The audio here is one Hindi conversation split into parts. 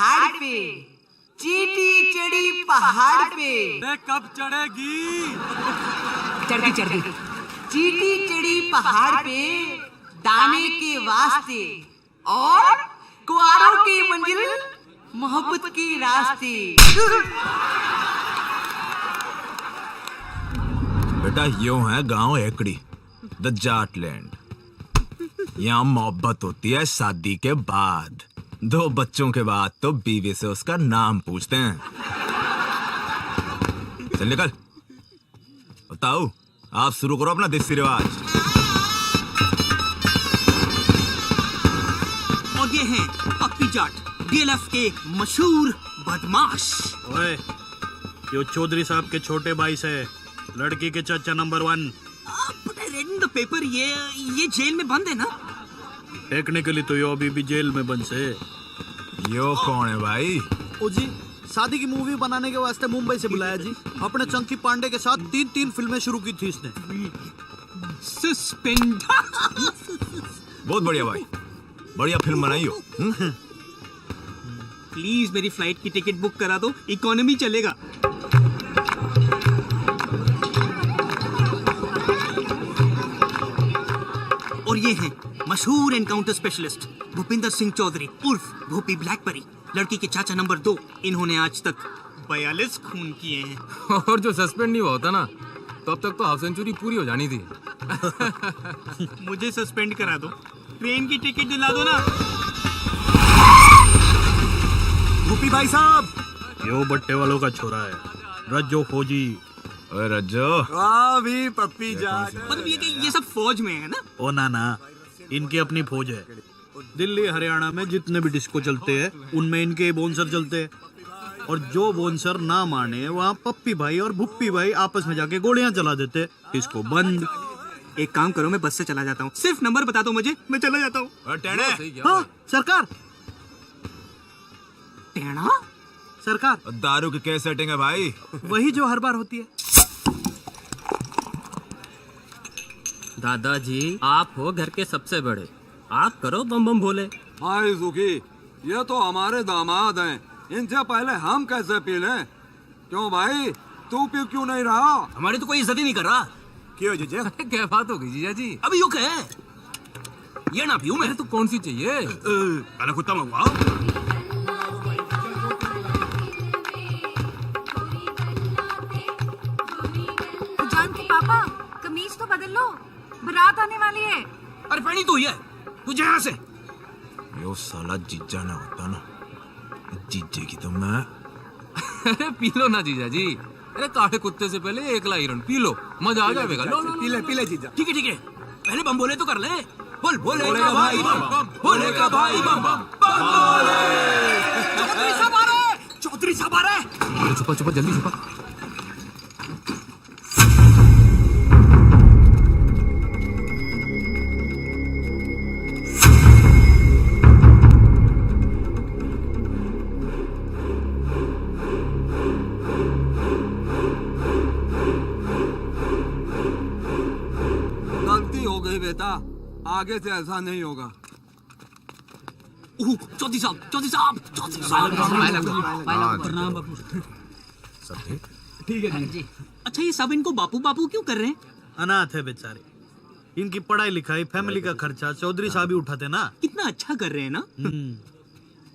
पहाड़ पे, चींटी चढ़ी पहाड़ पे। कब चढ़ेगी? चढ़ गई। चींटी चढ़ी पहाड़ पे दाने के वास्ते, और कुआरों की मंजिल मोहब्बत के रास्ते। बेटा यूं है गांव एकड़ी, द जाटलैंड। यहाँ मोहब्बत होती है शादी के बाद, 2 बच्चों के बाद तो बीवी से उसका नाम पूछते हैं। चल निकल। बताओ, आप शुरू करो अपना देसी रिवाज। और ये हैं पप्पी जाट, डीएलएफ के मशहूर बदमाश। ओए, यो चौधरी साहब के छोटे भाई से लड़की के चाचा number 1। But I read in the paper, ये जेल में बंद है ना? टेक्निकली तो यो अभी भी जेल में बंद से। यो कौन है भाई? ओ जी, शादी की मूवी बनाने के वास्ते मुंबई से बुलाया जी। अपने चंकी पांडे के साथ 3 फिल्में शुरू की थी इसने। सस्पेंड। बहुत बढ़िया भाई, बढ़िया फिल्म बनाई हो। प्लीज मेरी फ्लाइट की टिकट बुक करा दो, इकोनॉमी चलेगा। और ये हैं मशहूर एनकाउंटर स्पेशलिस्ट भूपिंदर सिंह चौधरी उर्फ भूपी ब्लैकबेरी, लड़की के चाचा नंबर 2। इन्होंने आज तक 42 खून किए हैं। और जो सस्पेंड नहीं हुआ होता ना, तब तक तो हाफ सेंचुरी पूरी हो जानी थी। मुझे सस्पेंड करा दो, ट्रेन की टिकट दिला दो ना। भूपी भाई साहब, यो बट्टे वालों का छोरा है, रज्जो फौजी। ओए रज्जो, भी पप्पी जाट। मतलब ये सब फौज में है ना? ओ ना, इनकी अपनी फौज है। दिल्ली हरियाणा में जितने भी डिस्को चलते हैं उनमें इनके बोनसर चलते हैं, और जो बोनसर ना माने वहाँ पप्पी भाई और भुप्पी भाई आपस में जाके गोलियां चला देते। इसको बंद। एक काम करो, मैं बस से चला जाता हूँ, सिर्फ नंबर बता दो मुझे, मैं चला जाता हूँ। हाँ सरकार, टेढ़ा सरकार दारू की क्या सेटिंग है भाई? वही जो हर बार होती है। दादाजी, आप हो घर के सबसे बड़े, आप करो बम बम भोले। हाय सुखी, ये तो हमारे दामाद हैं, इनसे पहले हम कैसे पी लें? क्यों भाई, तू पी क्यों नहीं रहा? हमारी तो कोई इज्जत ही नहीं कर रहा। क्यों जीजा? क्या बात हो गई जीजा जी? अभी यो क्या है? ये ना पीऊं मैं तो कौन सी चाहिए? पहले कुत्ता मंगवाओ। जानकी पापा, कमीज तो बदल लो, बारात आने वाली है। अरे पहनी तो ही है, तू जा यहाँ से। यो साला जीजा ना होता ना, जीजे की तो मैं। अरे पी लो ना जीजा जी। अरे काटे कुत्ते से पहले 1 लाइरन पी लो, मजा आ जाएगा। लो पी ले जीजा। ठीक है, पहले बम बोले तो कर ले। बोल भोले का भाई बम बम, भोले का भाई बम बम, बम भोले। चौधरी साहब आ रहे। छुपा जल्दी छुपा। गलती हो गई बेटा, आगे से ऐसा नहीं होगा। चौधरी साहब। प्रणाम बापू। ठीक है जी। अच्छा, ये सब इनको बापू बापू क्यों कर रहे हैं? अनाथ है बेचारे, इनकी पढ़ाई लिखाई फैमिली का खर्चा चौधरी साहब ही उठाते ना। कितना अच्छा कर रहे हैं ना।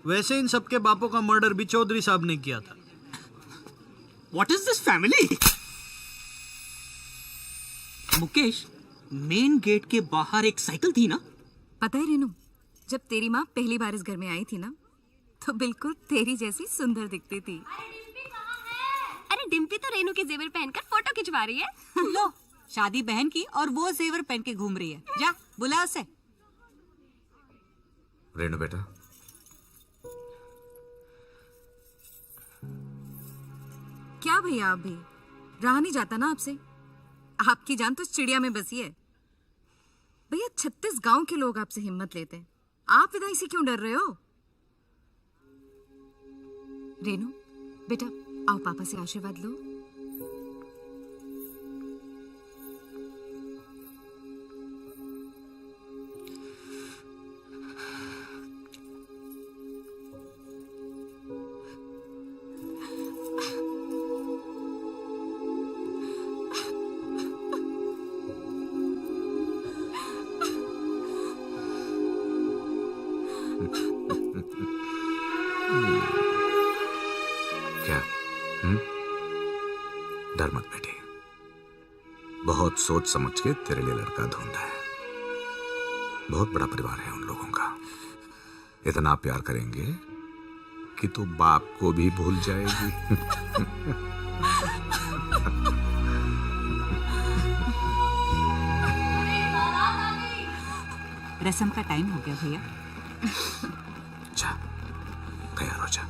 वैसे इन सबके बापों का मर्डर भी चौधरी साहब ने किया था। What is this family? Mukesh, main gate के बाहर एक साइकिल थी ना? पता है रेनू, जब तेरी माँ पहली बार इस घर में आई थी ना, तो बिल्कुल तेरी जैसी सुंदर दिखती थी। अरे डिम्पी तो रेनू के जेवर पहनकर फोटो खिंचवा रही है। लो, शादी बहन की और वो जेवर पहन के घूम रही है। जा बुला उसे। रेनू बेटा, क्या भैया, आप भी रहा नहीं जाता ना आपसे? आपकी जान तो चिड़िया में बसी है। भैया 36 गांव के लोग आपसे हिम्मत लेते हैं, आप विदाई से क्यों डर रहे हो? रेनू बेटा, आओ पापा से आशीर्वाद लो। डर मत बेटी, बहुत सोच समझ के तेरे लिए लड़का ढूंढा है। बहुत बड़ा परिवार है उन लोगों का, इतना प्यार करेंगे कि तू बाप को भी भूल जाएगी। रसम का टाइम हो गया भैया। जा, तैयार हो जा।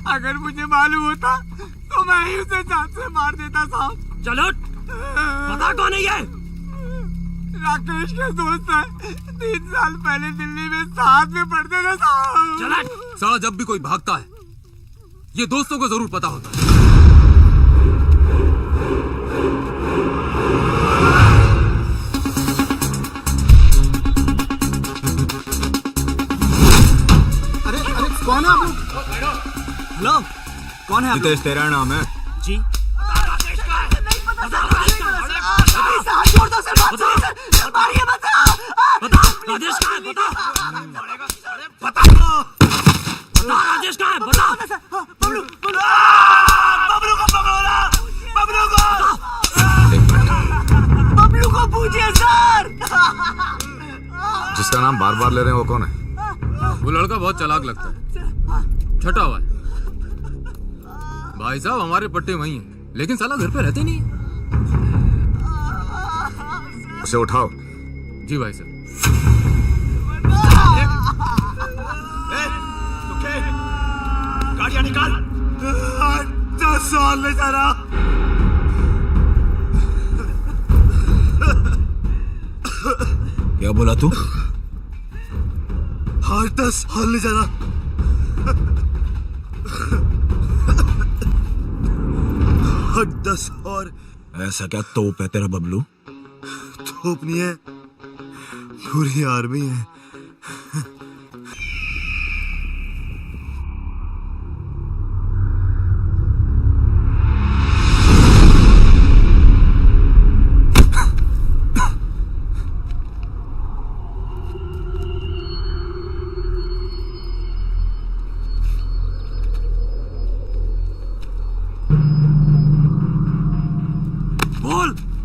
अगर मुझे मालूम होता तो मैं ही उसे जान से मार देता साहब। चलो पता कौन है ये? राकेश के दोस्त है, 3 साल पहले दिल्ली में साथ में पढ़ते थे साहब। चला साला, जब भी कोई भागता है ये दोस्तों को जरूर पता होता है। कौन है आप लोग? हेलो, कौन है आप? जितेश तेरा नाम है? जी। राजेश कहाँ है? बता राजेश कहाँ है? बता। बबलू को पकड़ो ना, बबलू को पूछिए सर। जिसका नाम बार बार ले रहे हैं वो कौन है? वो लड़का बहुत चालाक लगता है, छटा हुआ है। भाई साहब हमारे पट्टे वही हैं, लेकिन साला घर पे रहते नहीं है। उसे उठाओ। जी भाई साहब। गाड़ियां निकाल। 10 साल ले जा रहा। क्या बोला तू? 10 साल ले जाना। 10 और। ऐसा क्या तोप है तेरा बबलू? तोप नहीं है, पूरी आर्मी है।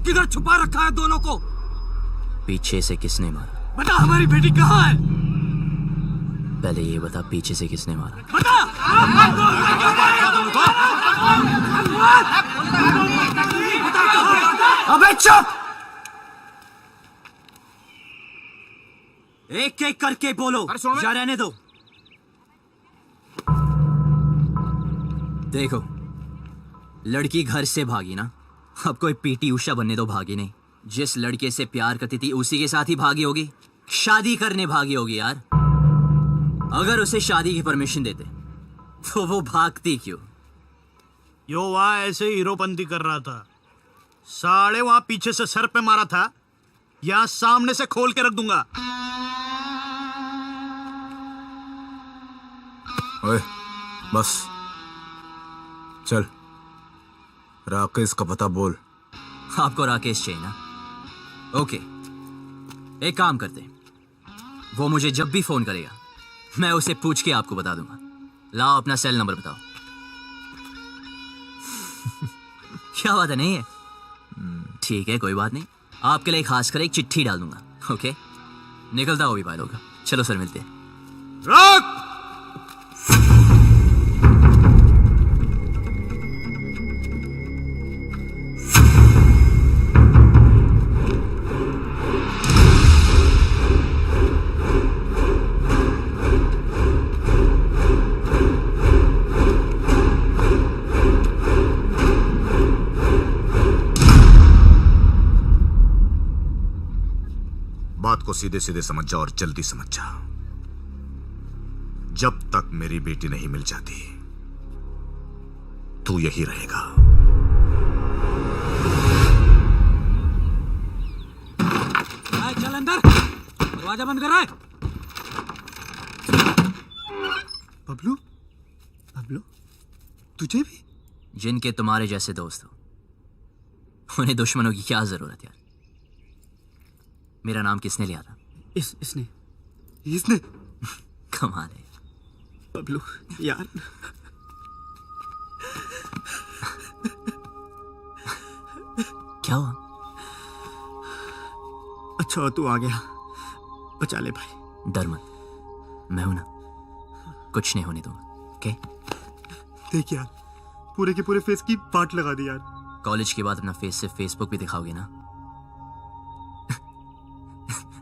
किधर छुपा रखा है दोनों को? पीछे से किसने मारा? बता, हमारी बेटी कहाँ है? पहले ये बता, पीछे से किसने मारा? बता। अबे चुप! एक एक करके बोलो या रहने दो। देखो, लड़की घर से भागी ना, अब कोई पीटी उषा बनने दो भागी नहीं। जिस लड़के से प्यार करती थी उसी के साथ ही भागी होगी, शादी करने भागी होगी यार। अगर उसे शादी की परमिशन देते तो वो भागती क्यों? यो वहां ऐसे हीरोपंती कर रहा था, साले वहां पीछे से सर पे मारा था, यहां सामने से खोल के रख दूंगा। ओए, बस चल, राकेश का पता बोल। आपको राकेश चाहिए ना? ओके, एक काम करते हैं, वो मुझे जब भी फोन करेगा मैं उसे पूछ के आपको बता दूंगा। लाओ अपना सेल नंबर बताओ। क्या बात है, नहीं है? ठीक है, कोई बात नहीं, आपके लिए खास कर एक चिट्ठी डाल दूंगा। ओके, निकलता हो भी भाई लोग। चलो सर, मिलते हैं। रॉक! बात को सीधे सीधे समझ जा और जल्दी समझ जा। जब तक मेरी बेटी नहीं मिल जाती तू यही रहेगा। चल अंदर, दरवाजा बंद कर रहा है। बबलू, बबलू, तुझे भी? जिनके तुम्हारे जैसे दोस्त हो उन्हें दुश्मनों की क्या जरूरत यार। मेरा नाम किसने लिया था? इसने कमाल है बबलू यार। क्या हुआ? अच्छा तू आ गया, बचा ले भाई। डर मत, मैं हूं ना, कुछ नहीं होने दूंगा। ओके? देख यार, पूरे के पूरे फेस की पार्ट लगा दी यार। कॉलेज के बाद अपना फेस सिर्फ फेसबुक पे दिखाओगे ना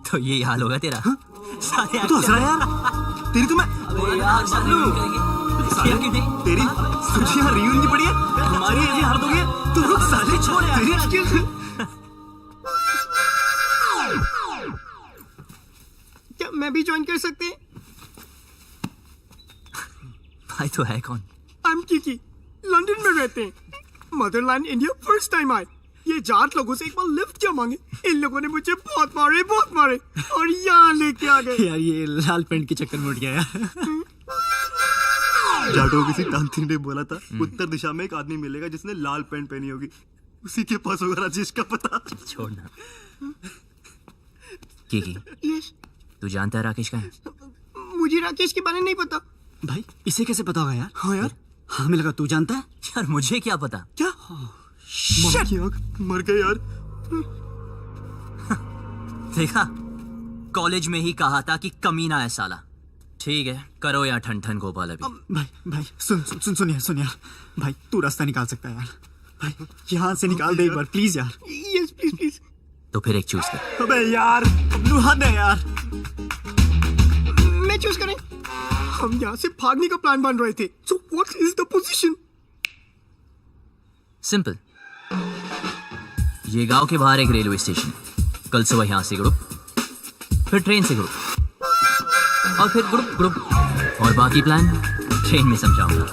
तो ये हाल होगा तेरा। सारे तू हंस रहा है यार? तेरी तो मैं तेरी सूचियां रियून की पड़ी है, हमारी ऐसी हालत हो गई है। तू रुक साले, छोड़ यार। क्या मैं भी ज्वाइन कर सकते हैं? भाई तो है कौन? आई एम किकी, लंदन में रहते हैं। मदरलैंड इंडिया फर्स्ट टाइम आए। ये जाट लोगों से एक बार लिफ्ट क्या मांगे, इन लोगों ने मुझे बहुत मारे और यहाँ लेके आ गए। यार ये लाल पेंट के चक्कर में उठ गया यार। जाटों किसी तांत्रिक ने बोला था उत्तर दिशा में एक आदमी मिलेगा जिसने लाल पेंट पहनी होगी, उसी के पास होगा राजेश का पता। छोड़ना। की यस, तू जानता है राकेश कहाँ है? मुझे राकेश के बारे में नहीं पता। भाई इसे कैसे पता होगा यार? हाँ यार, हमें लगा तू जानता है। यार मुझे क्या पता? क्या? मर गए यार। देखा, कॉलेज में ही कहा था कि कमीना है साला। ठीक है, करो यार ठन गोपाल अभी। भाई सुन यार, भाई तू रास्ता निकाल सकता है यार। भाई यहाँ से निकाल दे एक बार प्लीज यार। Yes please. तो फिर एक चूज कर। अबे यार हद है यार। मैं चूज करें? हम यहाँ से भागने का प्लान बन रहे थे। So what is the position? Simple, ये गांव के बाहर एक रेलवे स्टेशन है। कल सुबह यहाँ से ग्रुप, फिर ट्रेन से ग्रुप, और फिर ग्रुप, और बाकी प्लान ट्रेन में समझाऊंगा।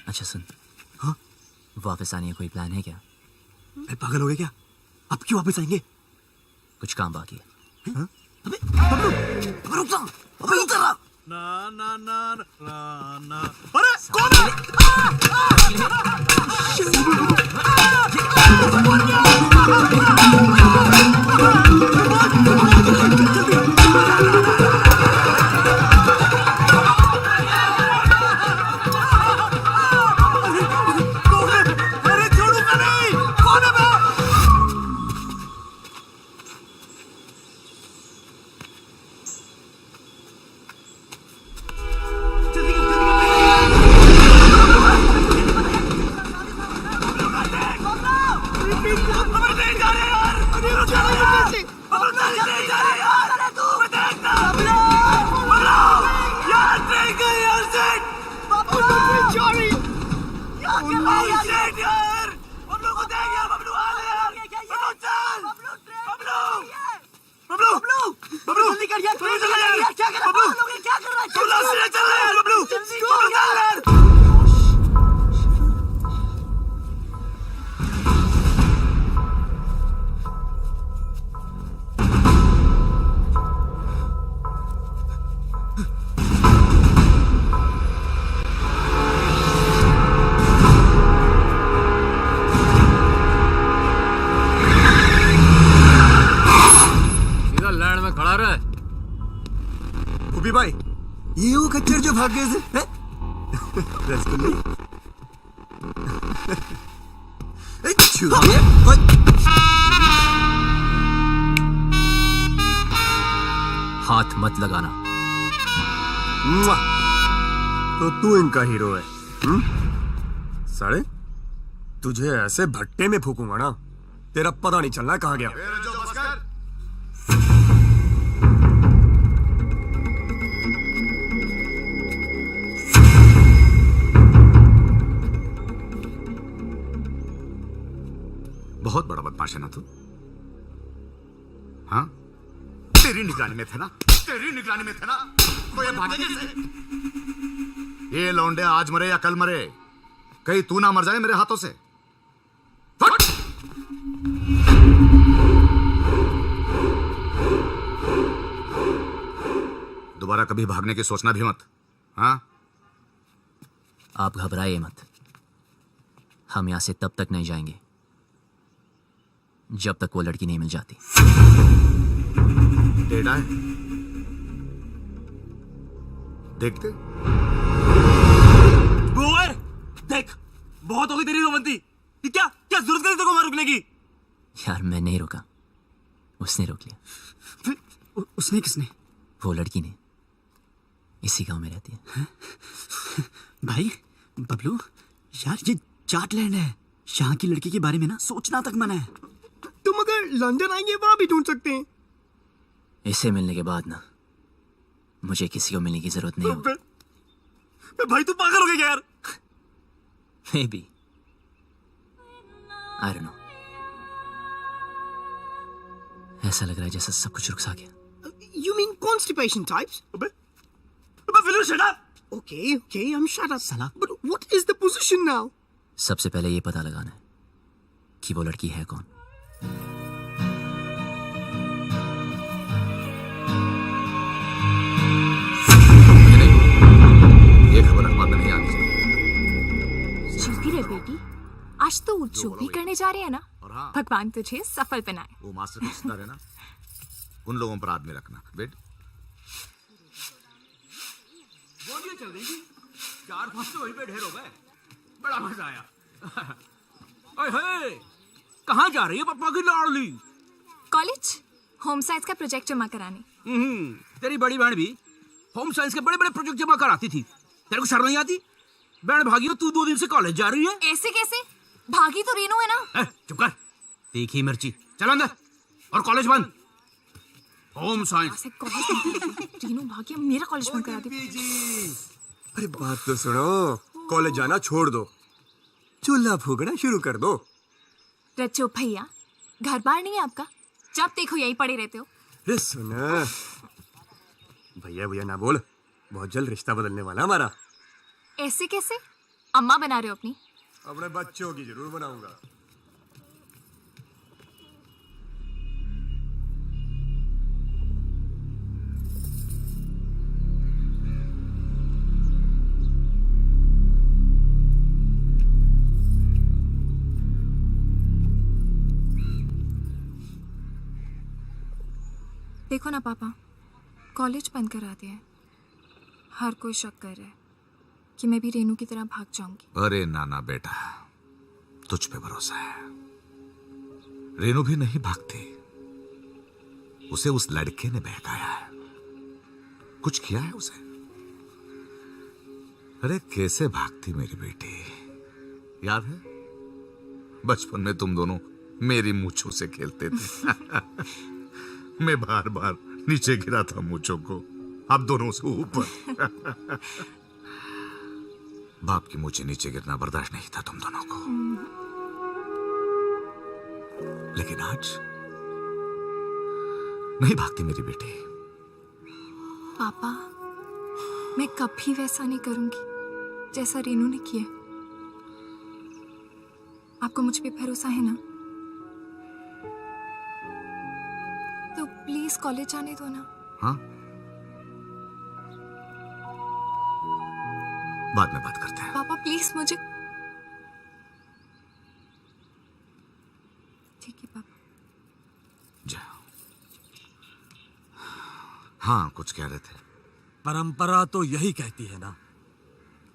अच्छा सुन, हाँ? वापस आने का कोई प्लान है क्या? मैं पागल हो गया क्या? अब क्यों वापस आएंगे? कुछ काम बाकी है। हाँ? अबे रुक जा, अबे उतर रहा। ना। अरे कौन है? भाई ये वो खच्चर जो भाग गए थे। रसगुल्ले हाथ मत लगाना। तो तू इनका हीरो है? साले तुझे ऐसे भट्टे में फूकूंगा ना, तेरा पता नहीं चलना कहाँ गया। बहुत बड़ा बदमाश है ना तू? हाँ, तेरी निगरानी में थे ना, तेरी निगरानी में थे ना, तो ये भागे कैसे? ये लौंडे आज मरे या कल मरे, कहीं तू ना मर जाए मेरे हाथों से। फट! दोबारा कभी भागने की सोचना भी मत। हाँ, आप घबराइए मत, हम यहां से तब तक नहीं जाएंगे जब तक वो लड़की नहीं मिल जाती। टेढ़ा है, देखते। देख, बहुत होगी तेरी रोमंती। क्या क्या जरूरत करी तेरे को वहां रुकने की? यार मैं नहीं रुका, उसने रोक लिया। उसने किसने? वो लड़की ने, इसी गांव में रहती है। भाई बबलू, यार ये जाटलैंड है, यहाँ की लड़की के बारे में ना सोचना तक मना है। तुम अगर लंदन आएंगे वहां भी ढूंढ सकते हैं। इसे मिलने के बाद ना मुझे किसी को मिलने की जरूरत नहीं होगी। भाई तू पागल हो गया यार। Maybe. I don't know. ऐसा लग रहा है जैसे सब कुछ रुक सा गया। You mean constipation types? Will you shut up? Okay, I'm shut up. Salah. But what is the position now? सबसे पहले ये पता लगाना है कि वो लड़की है कौन। ये खबर अखबार में नहीं आनी चाहिए। जल्दी रे बेटी, आज तो जो भी करने जा रहे हैं ना, भगवान तुझे सफल बनाए। वो मास्टर का रिश्तेदार है ना, उन लोगों पर आदमी रखना। बेट बोलिए चल रही थी, 4-5 तो वहीं पे ढेर हो गए। बड़ा मजा आया। अरे कहाँ जा रही है पप्पा की लाडली? कॉलेज होम साइंस का प्रोजेक्ट जमा कराने। तेरी बड़ी बहन भी होम साइंस के बड़े बड़े प्रोजेक्ट जमा कराती थी, तेरे को शर्म नहीं आती? बहन भागी हो, तू 2 दिन से कॉलेज जा रही है। ऐसे कैसे? भागी तो रेनू है ना। चुप कर, तीखी मिर्ची। चल अंदर, और कॉलेज बंद। होम साइंस रेनू भागी, अब मेरा कॉलेज बंद करा दी। अरे बात तो सुनो, कॉलेज जाना छोड़ दो, चूल्हा फूकना शुरू कर दो। रच्चो भैया, घर बार नहीं है आपका? जब देखो यही पड़े रहते हो। अरे सुना, भैया भैया ना बोल, बहुत जल्द रिश्ता बदलने वाला हमारा। ऐसे कैसे? अम्मा बना रहे हो अपनी? अपने बच्चों की जरूर बनाऊंगा। देखो ना पापा, कॉलेज बंद करा दिया है। हर कोई शक कर रहा है कि मैं भी रेनू की तरह भाग जाऊंगी। अरे नाना बेटा, तुझ पे भरोसा है। रेनू भी नहीं भागती, उसे उस लड़के ने बहकाया है, कुछ किया है उसे। अरे कैसे भागती मेरी बेटी, याद है बचपन में तुम दोनों मेरी मूंछों से खेलते थे। मैं बार बार नीचे गिरा था मूंछों को, आप दोनों से ऊपर। बाप की मूंछें नीचे गिरना बर्दाश्त नहीं था तुम दोनों को, लेकिन आज नहीं भागती मेरी बेटी। पापा, मैं कभी वैसा नहीं करूंगी जैसा रेनू ने किया। आपको मुझ पे भरोसा है ना? तो प्लीज कॉलेज जाने दो ना। हाँ, बाद में बात करते हैं। पापा प्लीज मुझे। ठीक है पापा। जाओ। हाँ, कुछ कह रहे थे। परंपरा तो यही कहती है ना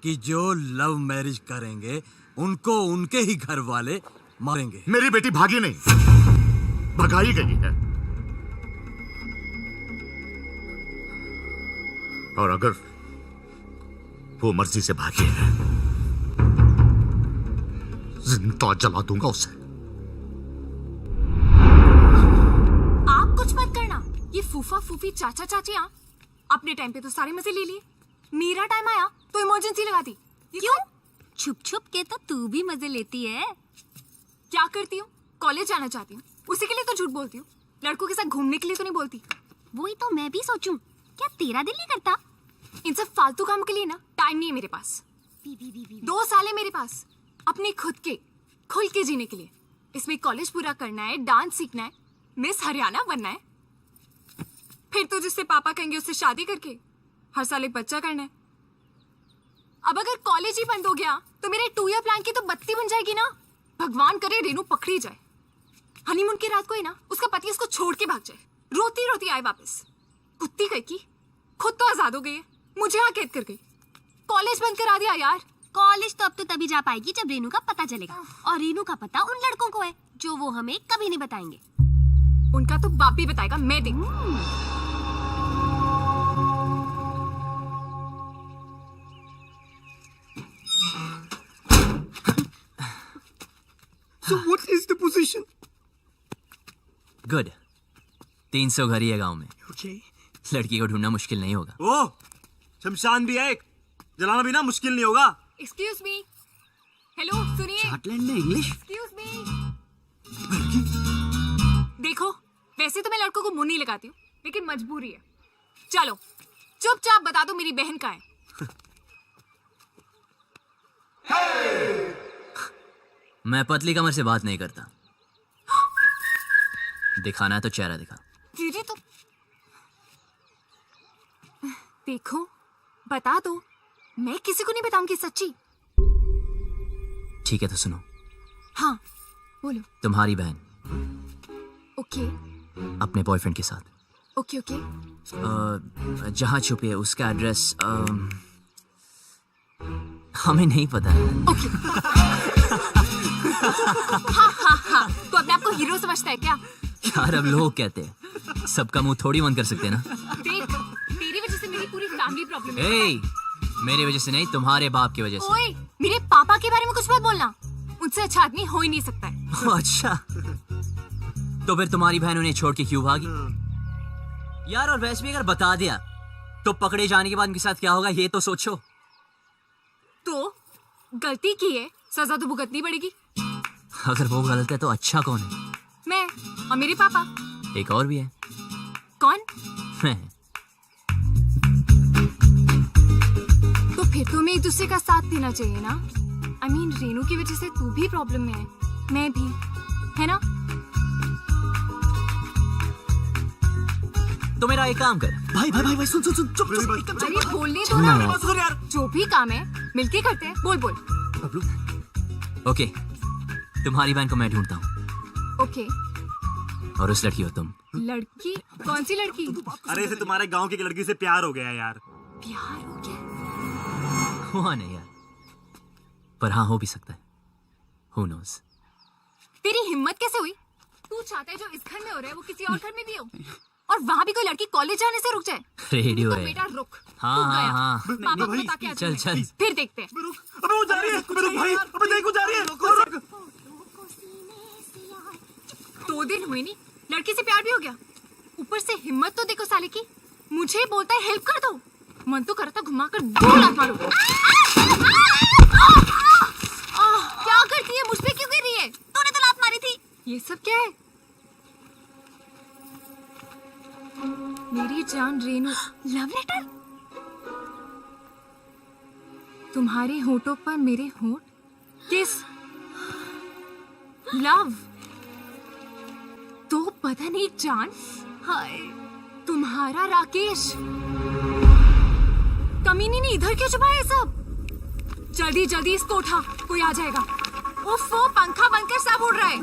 कि जो लव मैरिज करेंगे उनको उनके ही घर वाले मारेंगे। मेरी बेटी भागी नहीं, भगाई गई है। और अगर वो मर्जी से भागी है, जिंदा जला दूंगा उसे। बेवकूफी चाचा चाचियाँ अपने टाइम पे तो सारे मजे ले लिए, मेरा टाइम आया तो इमरजेंसी लगा दी। क्यों? छुप छुप के तो तू भी मजे लेती है। क्या करती हूँ? कॉलेज जाना चाहती हूँ, उसी के लिए तो झूठ बोलती हूँ। लड़कों के साथ घूमने के लिए तो नहीं बोलती। वही तो मैं भी सोचूं, क्या तेरा दिल नहीं करता? इन सब फालतू काम के लिए ना टाइम नहीं है मेरे पास। 2 साल है मेरे पास अपने खुद के खुल के जीने के लिए। इसमें कॉलेज पूरा करना है, डांस सीखना है, मिस हरियाणा बनना है, फिर तो जिससे पापा कहेंगे उससे शादी करके हर साल एक बच्चा करना है। अब अगर कॉलेज ही बंद हो गया तो मेरे 2 ईयर प्लान की तो बत्ती बन जाएगी ना। भगवान करे रेनू पकड़ी जाए, हनीमून की रात को ही ना उसका पति उसको छोड़ के भाग जाए, रोती रोती आए वापस। कुत्ती कह की खुद तो आजाद हो गई है, मुझे यहाँ कैद कर गई। कॉलेज बंद करा दिया यार। कॉलेज तो अब तो तभी जा पाएगी जब रेनू का पता चलेगा, और रेनू का पता उन लड़कों को है जो वो हमें कभी नहीं बताएंगे। उनका तो बाप भी बताएगा, मैं देखूं। So what is the position? Good. 300 घर ही है गांव में। Okay. लड़की को ढूंढना मुश्किल नहीं होगा। ओ, शमशान भी है एक, जलाना भी ना मुश्किल नहीं होगा। एक्सक्यूज मी, हेलो सुनिए। झारखंड में इंग्लिश? Excuse me. देखो, वैसे तो मैं लड़कों को मुंह नहीं लगाती हूँ, लेकिन मजबूरी है। चलो चुपचाप बता दो मेरी बहन कहाँ है। मैं पतली कमर से बात नहीं करता। दिखाना है तो चेहरा दिखा। दीदी तो देखो, बता दो, मैं किसी को नहीं बताऊंगी सच्ची। ठीक है तो सुनो। हाँ बोलो। तुम्हारी बहन ओके अपने बॉयफ्रेंड के साथ ओके ओके जहाँ छुपी है उसका एड्रेस हमें नहीं पता है। ओके हाँ तो अपने आप को हीरो समझता है क्या? यार अब लोग कहते हैं, सबका मुंह थोड़ी बंद कर सकते हैं ना। देख, तेरी वजह से मेरी पूरी फैमिली प्रॉब्लम है। ए, मेरी वजह से नहीं, तुम्हारे बाप की वजह से। ओए, मेरे पापा के बारे में कुछ मत बोलना, उनसे अच्छा आदमी हो ही नहीं सकता है। अच्छा, तो फिर तुम्हारी बहन उन्हें छोड़ के क्यों भागी? यार और वैसे भी अगर बता दिया तो पकड़े जाने के बाद उनके साथ क्या होगा ये तो सोचो। तो गलती की है, सजा तो भुगतनी पड़ेगी। अगर वो गलत है तो अच्छा कौन है? मैं और मेरे पापा। एक और भी है। कौन? मैं। तो फिर तो हमें एक दूसरे का साथ देना चाहिए ना। I mean, रेनू की वजह से तू भी प्रॉब्लम में है, मैं भी, है ना? तो मेरा एक काम कर। भाई सुन चुप। अरे बोलने दो ना। जो भी काम है मिलके करते हैं। बोल। ओके, तुम्हारी बहन को मैं ढूंढता हूँ। ओके। और उस लड़की हो तुम। लड़की? कौन सी लड़की? अरे इसे तुम्हारे गांव की एक लड़की से प्यार हो गया यार। प्यार हो गया? हुआ नहीं यार, पर हाँ हो भी सकता है। Who knows? तेरी हिम्मत कैसे हुई? तू चाहता है जो इस घर में हो रहा है वो किसी और घर में भी हो, और वहाँ भी कोई लड़की कॉलेज जाने से रुक जाए। रेडियो तो है। बेटा रुक। हाँ। पापा को बता के आती हूँ। चल। फिर देखते हैं। अबे वो जा रही है, भाई, अबे देखो जा रही है। 2 दिन हुए नहीं, लड़की से प्यार भी हो गया। ऊपर से हिम्मत तो देखो साले की, मुझे बोलता है हेल्प कर दो। मन तो करता घुमा कर 2 लात मारूं। क्या करती है? मुझ पे क्यों गिर रही है? तूने तो लात मारी थी। ये सब क्या है? मेरी जान रेनू। Love letter? तुम्हारे होठों पर मेरे होठ, किस? लव? तो पता नहीं जान। हाय, तुम्हारा राकेश। कमीनी ने इधर क्यों छुपाया ये सब? जल्दी इसको उठा, कोई आ जाएगा। उफ़ो, पंखा बनकर सब उड़ रहा है।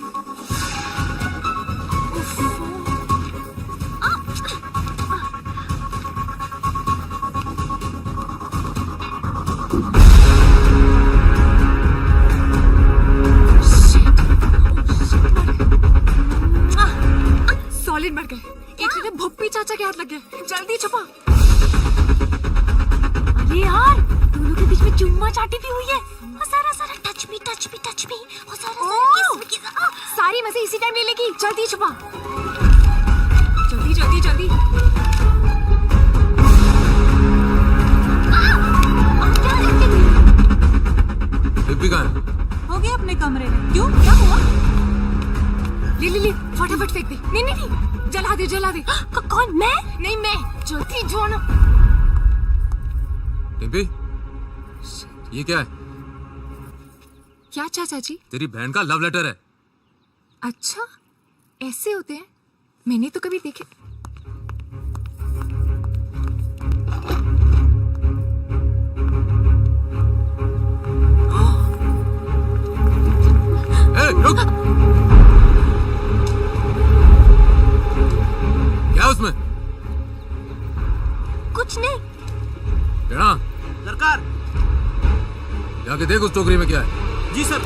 सॉलिड मर गए। एक सीधे भुप्पी चाचा के हाथ लग गया। जल्दी छुपा। अरे यार, दोनों के बीच में चुम्मा चाटी भी हुई है। और सारा टच मी और सारा किस सारी मजे इसी टाइम ले लेगी। जल्दी छुपा। जल्दी। हो गया अपने कमरे में। क्यों, क्या हुआ? ले फटाफट फेंक दे। नहीं जला दे। कौन, मैं? नहीं मैं, ज्योति जो ना। डिम्पी, ये क्या है? क्या चाचा जी? तेरी बहन का लव लेटर है। अच्छा, ऐसे होते हैं? मैंने तो कभी देखे। रुक। क्या उसमें? कुछ नहीं। क्या? सरकार। जाके देख उस टोकरी में क्या है। जी सर।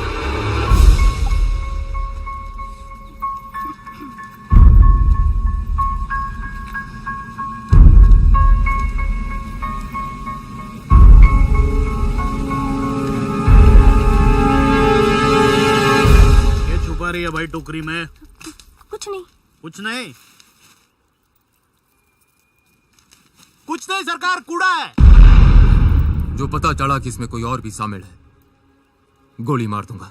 रही है भाई टोकरी में? कुछ नहीं। कुछ नहीं सरकार, कूड़ा है। जो पता चला कि इसमें कोई और भी शामिल है, गोली मार दूंगा।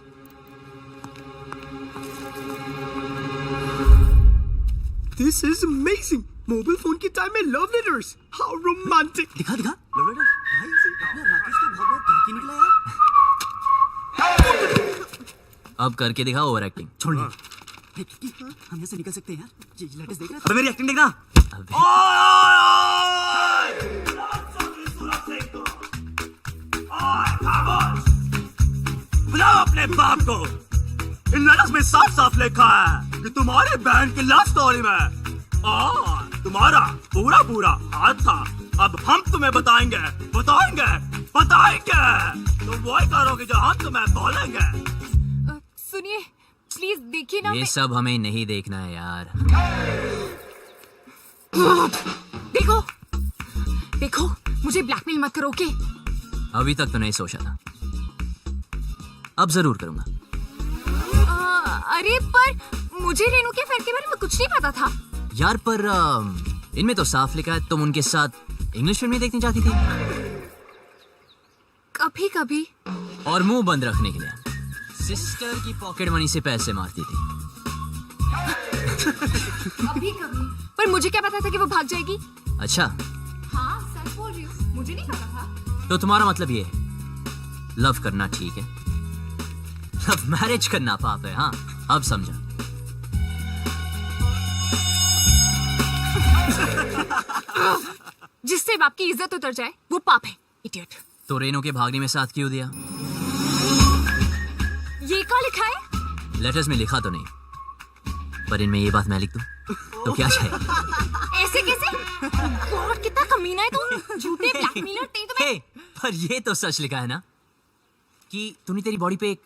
This is amazing. Mobile phone की टाइम में लव लेटर्स, हाउ रोमांटिक। दिखा लव लेटर। भाई राकेश तो भगवान करके निकला यार। अब करके दिखा ओवर एक्टिंग। छोड़ हम यहाँ से निकल सकते हैं यार। ये लेटेस्ट देख रहा है। अबे मेरी एक्टिंग देखना। बुलाओ अपने बाप को। इन लेटर्स में साफ लिखा है कि तुम्हारी बहन की लव स्टोरी में तुम्हारा पूरा हाथ था। अब हम तुम्हें बताएंगे। तुम वही करोगे जो हम तुम्हें बोलेंगे। सुनिए प्लीज, देखिए ना। ये सब हमें नहीं देखना है यार। देखो मुझे ब्लैकमेल मत करो, ओके? अभी तक तो नहीं सोचा था, अब जरूर करूंगा। अरे पर मुझे रेनू के अफेयर के बारे में कुछ नहीं पता था यार। पर इनमें तो साफ लिखा है तुम उनके साथ इंग्लिश फिल्में देखनी चाहती थी। कभी कभी। और मुंह बंद रखने के लिए सिस्टर की पॉकेट मनी से पैसे मारती थी। कभी कभी। पर मुझे क्या पता था कि वो भाग जाएगी? अच्छा, हाँ सच बोल रही हूँ, मुझे नहीं पता था। तो तुम्हारा मतलब ये है लव करना ठीक है, लव मैरिज करना पाप है। हाँ अब समझा। जिससे बाप की इज्जत उतर जाए वो पाप है, इडियट। तो रेनू के भागने में साथ क्यों दिया? ये क्या लिखा है? लेटर्स में लिखा तो नहीं, पर इनमें ये बात मैं लिख दूं तो क्या चाहिए? ऐसे कैसे? गॉड कितना कमीना है तू, झूठे ब्लैकमेलर। पर ये तो सच लिखा है ना कि तूने तेरी बॉडी पे एक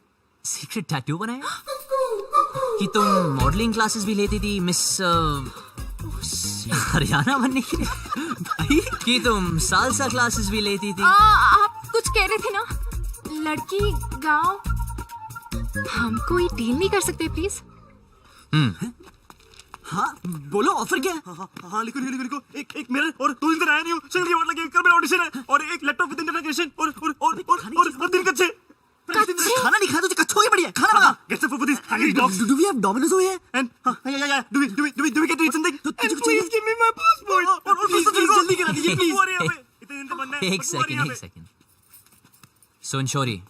सीक्रेट टैटू बनाया, कि तुम मॉडलिंग क्लासेस भी लेती थी मिस हरियाणा बनने के लिए, भाई कि तुम सालसा क्लासेस भी लेती थी। आप कुछ कह रहे थे ना, लड़की गांव। हम कोई डील नहीं कर सकते प्लीज? हाँ बोलो, ऑफर क्या है? हाँ लिखो। एक मिरर और 2 दिन आया नहीं हूँ, शक्ल की वाट लगी, कल मेरा ऑडिशन है, और एक लैपटॉप विद इंटरनेट कनेक्शन और 3 कच्चे। खाना नहीं खाया तो कच्चा हो गया। बढ़िया खाना मंगा। Get some food for this hungry dogs. Do we have Domino's over here? And yeah. Do we get to eat something? Please give me my passport. Please जल्दी करा दीजिए प्लीज। इतने दिन तो बनना है। एक सेकंड सुन शोरी,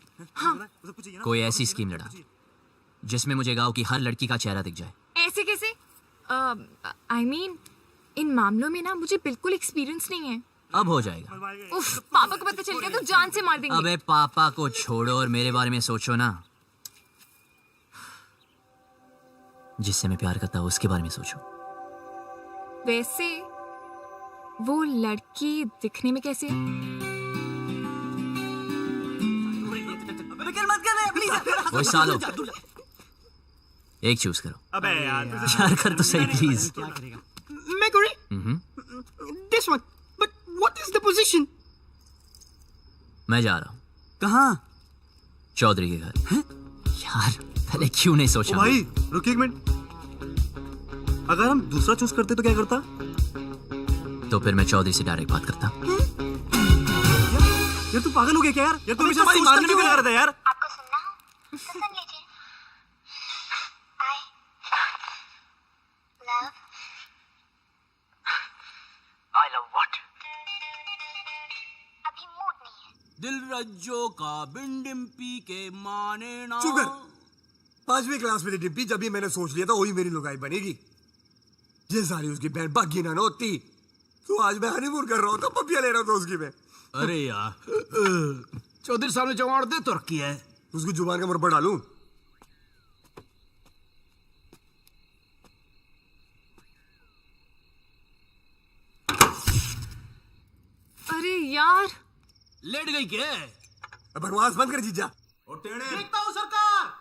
कोई ऐसी स्कीम लड़ा जिसमें मुझे गांव की हर लड़की का चेहरा दिख जाए। ऐसे कैसे? I mean, इन मामलों में ना मुझे बिल्कुल एक्सपीरियंस नहीं है। अब हो जाएगा। उफ, पापा को पता चल गया तो जान से मार देंगे। अबे पापा को छोड़ो और मेरे बारे में सोचो ना। जिससे मैं प्यार करता हूँ उसके बारे में सोचो। वैसे वो लड़की दिखने में कैसी है? वो सालो एक चूज करो। अबे यार कर तो सही प्लीज। मैं करूँ? This one. But what is the position? मैं जा रहा हूँ। कहाँ? चौधरी के घर। यार पहले क्यों नहीं सोचा? भाई रुकिए एक मिनट। अगर हम दूसरा चूज करते तो क्या करता? तो फिर मैं चौधरी से डायरेक्ट बात करता। यार तू पागल हो गया क्या यार? यार तू हमेशा हमारी मारने में क्या करता है यार? सुन लीजिए। I love what? अभी मूड नहीं है। दिल रज्जो का बिन डिम्पी के माने ना। चुप कर। 5वीं क्लास में थी डिम्पी, जब भी मैंने सोच लिया था वही मेरी लुगाई बनेगी। ये सारी उसकी बहन बागी ना होती तो आज मैं हनीमून कर रहा होता, पपिया ले रहा था उसकी मैं। अरे यार, चौधरी साहब ने जवाब दे तो रखी है। उसकी जुबान का मुरब्बा डालूं? अरे यार, लेट गई क्या? बकवास बंद कर जीजा। देखता हूँ सरकार।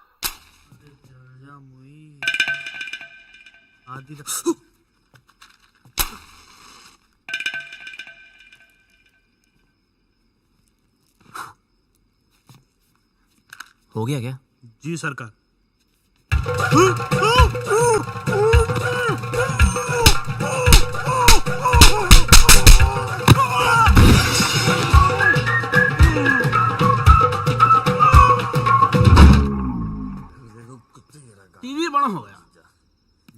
हो गया क्या? जी सरकार। टीवी बड़ा हो गया,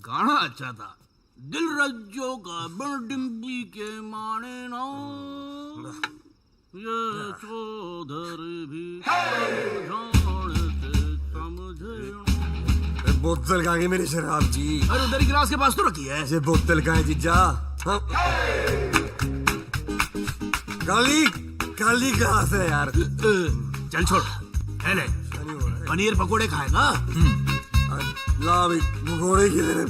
गाना अच्छा था। दिल रज्जो का बिन डिम्पी के माने ना, ये चौधरी भी जानते समझे। बोतल कहाँ गई मेरी शराब जी? अरे उधर ही गिलास के पास तो रखी है। ये बोतल कहाँ है जीजा? हाँ? काली काली कहाँ से यार? चल छोड़, ले पनीर पकोड़े खाएगा। ला भाई पकोड़े की तेरे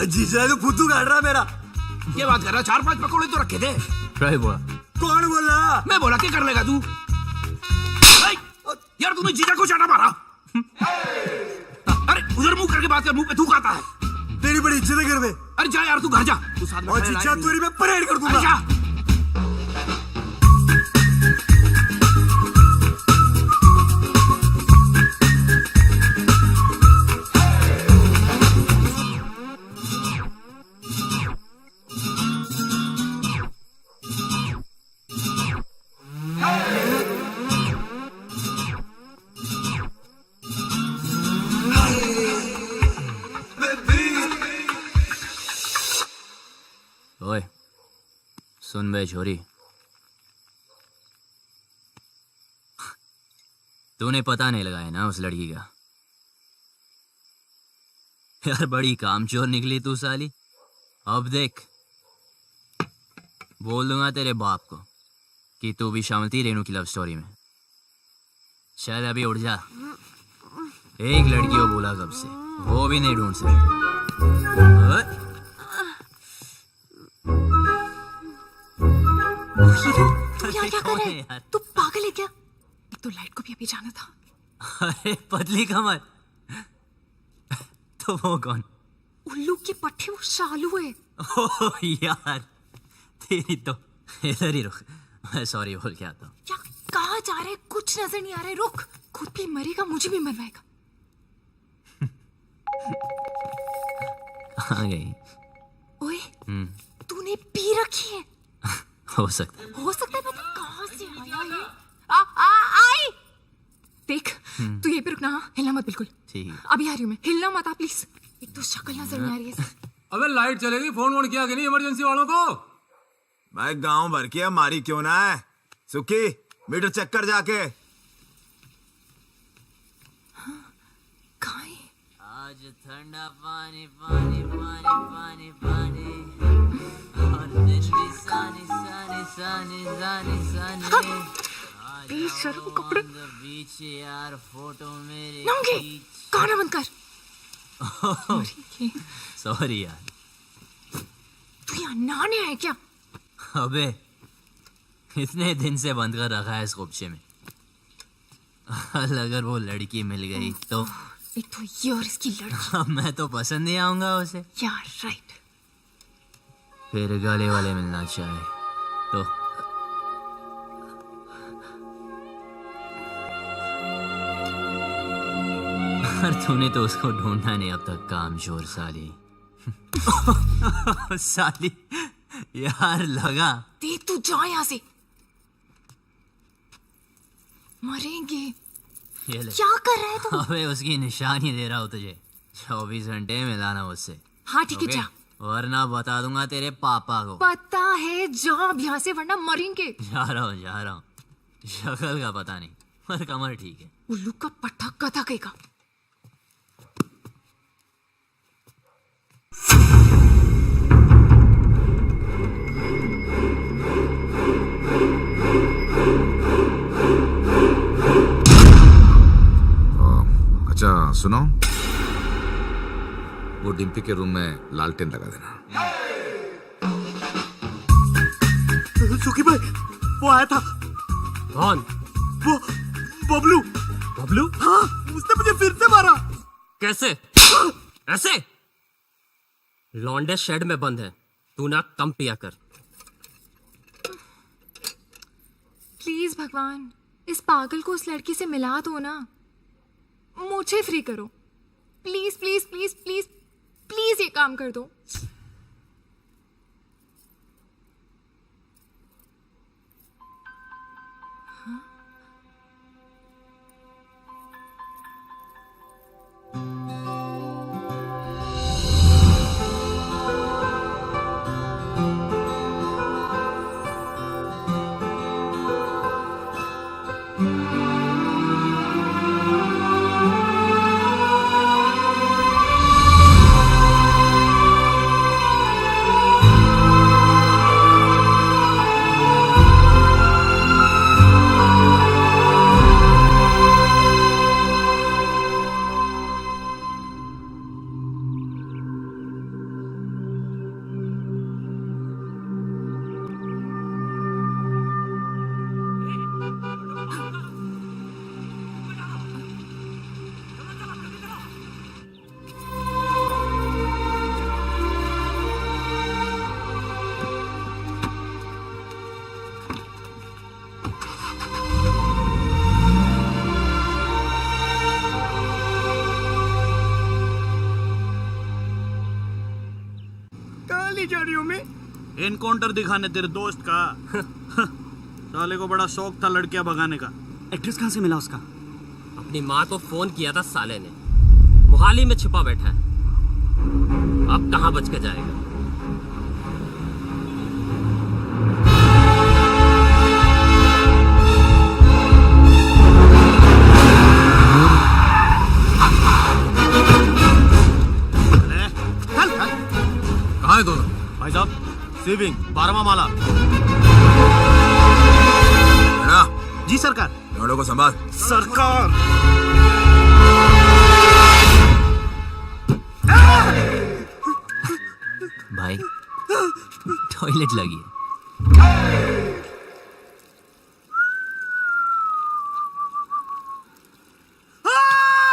जीजा तो फुद्दू काट रहा मेरा। ये बात कर रहा, 4-5 पकोड़े तो रखे थे। बोला कौन बोला? मैं बोला क्या कर लेगा तू? यार तूने जीजा को चाटा मारा। अरे उधर मुंह करके बात कर, मुंह पे थूक आता है। तेरी बड़ी इज्जत है घर में। अरे जा यार, तू घर जा। तू साथ में और जीजा तेरी मैं परेड कर दूंगा। अरे जा। ओए सुन बे छोरी, तूने पता नहीं लगाया ना उस लड़की का? यार बड़ी कामचोर निकली तू साली। अब देख, बोल दूंगा तेरे बाप को कि तू भी शामिल थी रेनू की लव स्टोरी में। चल अभी उठ जा। एक लड़की को बोला कब से, वो भी नहीं ढूंढ सकती। तू क्या क्या कर रहा है? तू पागल है क्या? एक तो लाइट को भी अभी जाना था। अरे पतली कमर। तो वो कौन? उल्लू के पट्टे, वो शालू है। ओह यार, तेरी तो इधर ही रुक, मैं सॉरी बोल के आता हूँ। क्या कहाँ जा रहे? कुछ नजर नहीं आ रहा है। रुक, खुद भी मरेगा, मुझे भी मरवाएगा। आ गई। ओए, तूने पी रखी है? हो सकता है। हो सकता है, पता कहाँ से आया ये? आई देख, तू यहीं पे रुकना। हाँ, हिलना मत बिल्कुल। ठीक है। अभी आ रही हूँ मैं, हिलना मत प्लीज। एक तो शक्ल नजर नहीं आ रही है। अबे लाइट चलेगी, फोन किया कि नहीं इमरजेंसी वालों को? भाई गांव भर की हमारी क्यों ना है? सुखी मीटर चेक कर जाके। आज ठंडा पानी पानी पानी पानी पानी और दिन भी सानी सानी सानी सानी सानी। बेशर्म कपड़े। बीच यार फोटो मेरे नंगे, गाना बंद कर। सॉरी यार। तू यहाँ नहाने आया क्या? अबे इतने दिन से बंद कर रखा है इस खुबशे में। अगर वो लड़की मिल गई तो? एक तो ये और इसकी लड़की। मैं तो पसंद ही आऊंगा उसे। यार राइट। फिर गले वाले मिलना चाहे तो? तूने तो उसको ढूंढा नहीं अब तक, कामचोर साली। साली यार लगा। देख तू जा यहाँ से, मरेंगे। ये ले। क्या कर रहा है तू? अबे उसकी निशानी दे रहा हूँ तुझे, 24 घंटे मिलाना मुझसे। हाँ ठीक है, ओके? जा। वरना बता दूंगा तेरे पापा को। पता है, जा अब यहाँ से वरना मरेंगे। जा रहा हूँ। शक्ल का पता नहीं, पर कमर ठीक है। उल्लू का पट्टा कथा कहेगा। अच्छा सुनो, वो डिम्पी के रूम में लालटेन लगा देना। सुखी भाई, वो आया था। कौन? वो बबलू। बबलू? हाँ, उसने मुझे फिर से मारा। कैसे? ऐसे? लौंडे शेड में बंद है, तू ना कम पिया कर। प्लीज भगवान, इस पागल को उस लड़की से मिला दो ना। मुझे फ्री करो, please please please please please, ये काम कर दो। जा रही हूँ मैं? एनकाउंटर दिखाने तेरे दोस्त का। साले को बड़ा शौक था लड़कियां भगाने का। एड्रेस कहाँ से मिला उसका? अपनी माँ को फोन किया था साले ने, मोहाली में छिपा बैठा है। अब कहाँ बच के जाएगा? कहाँ है दोनों? भाई साहब, सेविंग 12वां माला। जी सरकार। लौंडों को संभाल। सरकार। भाई टॉयलेट लगी है।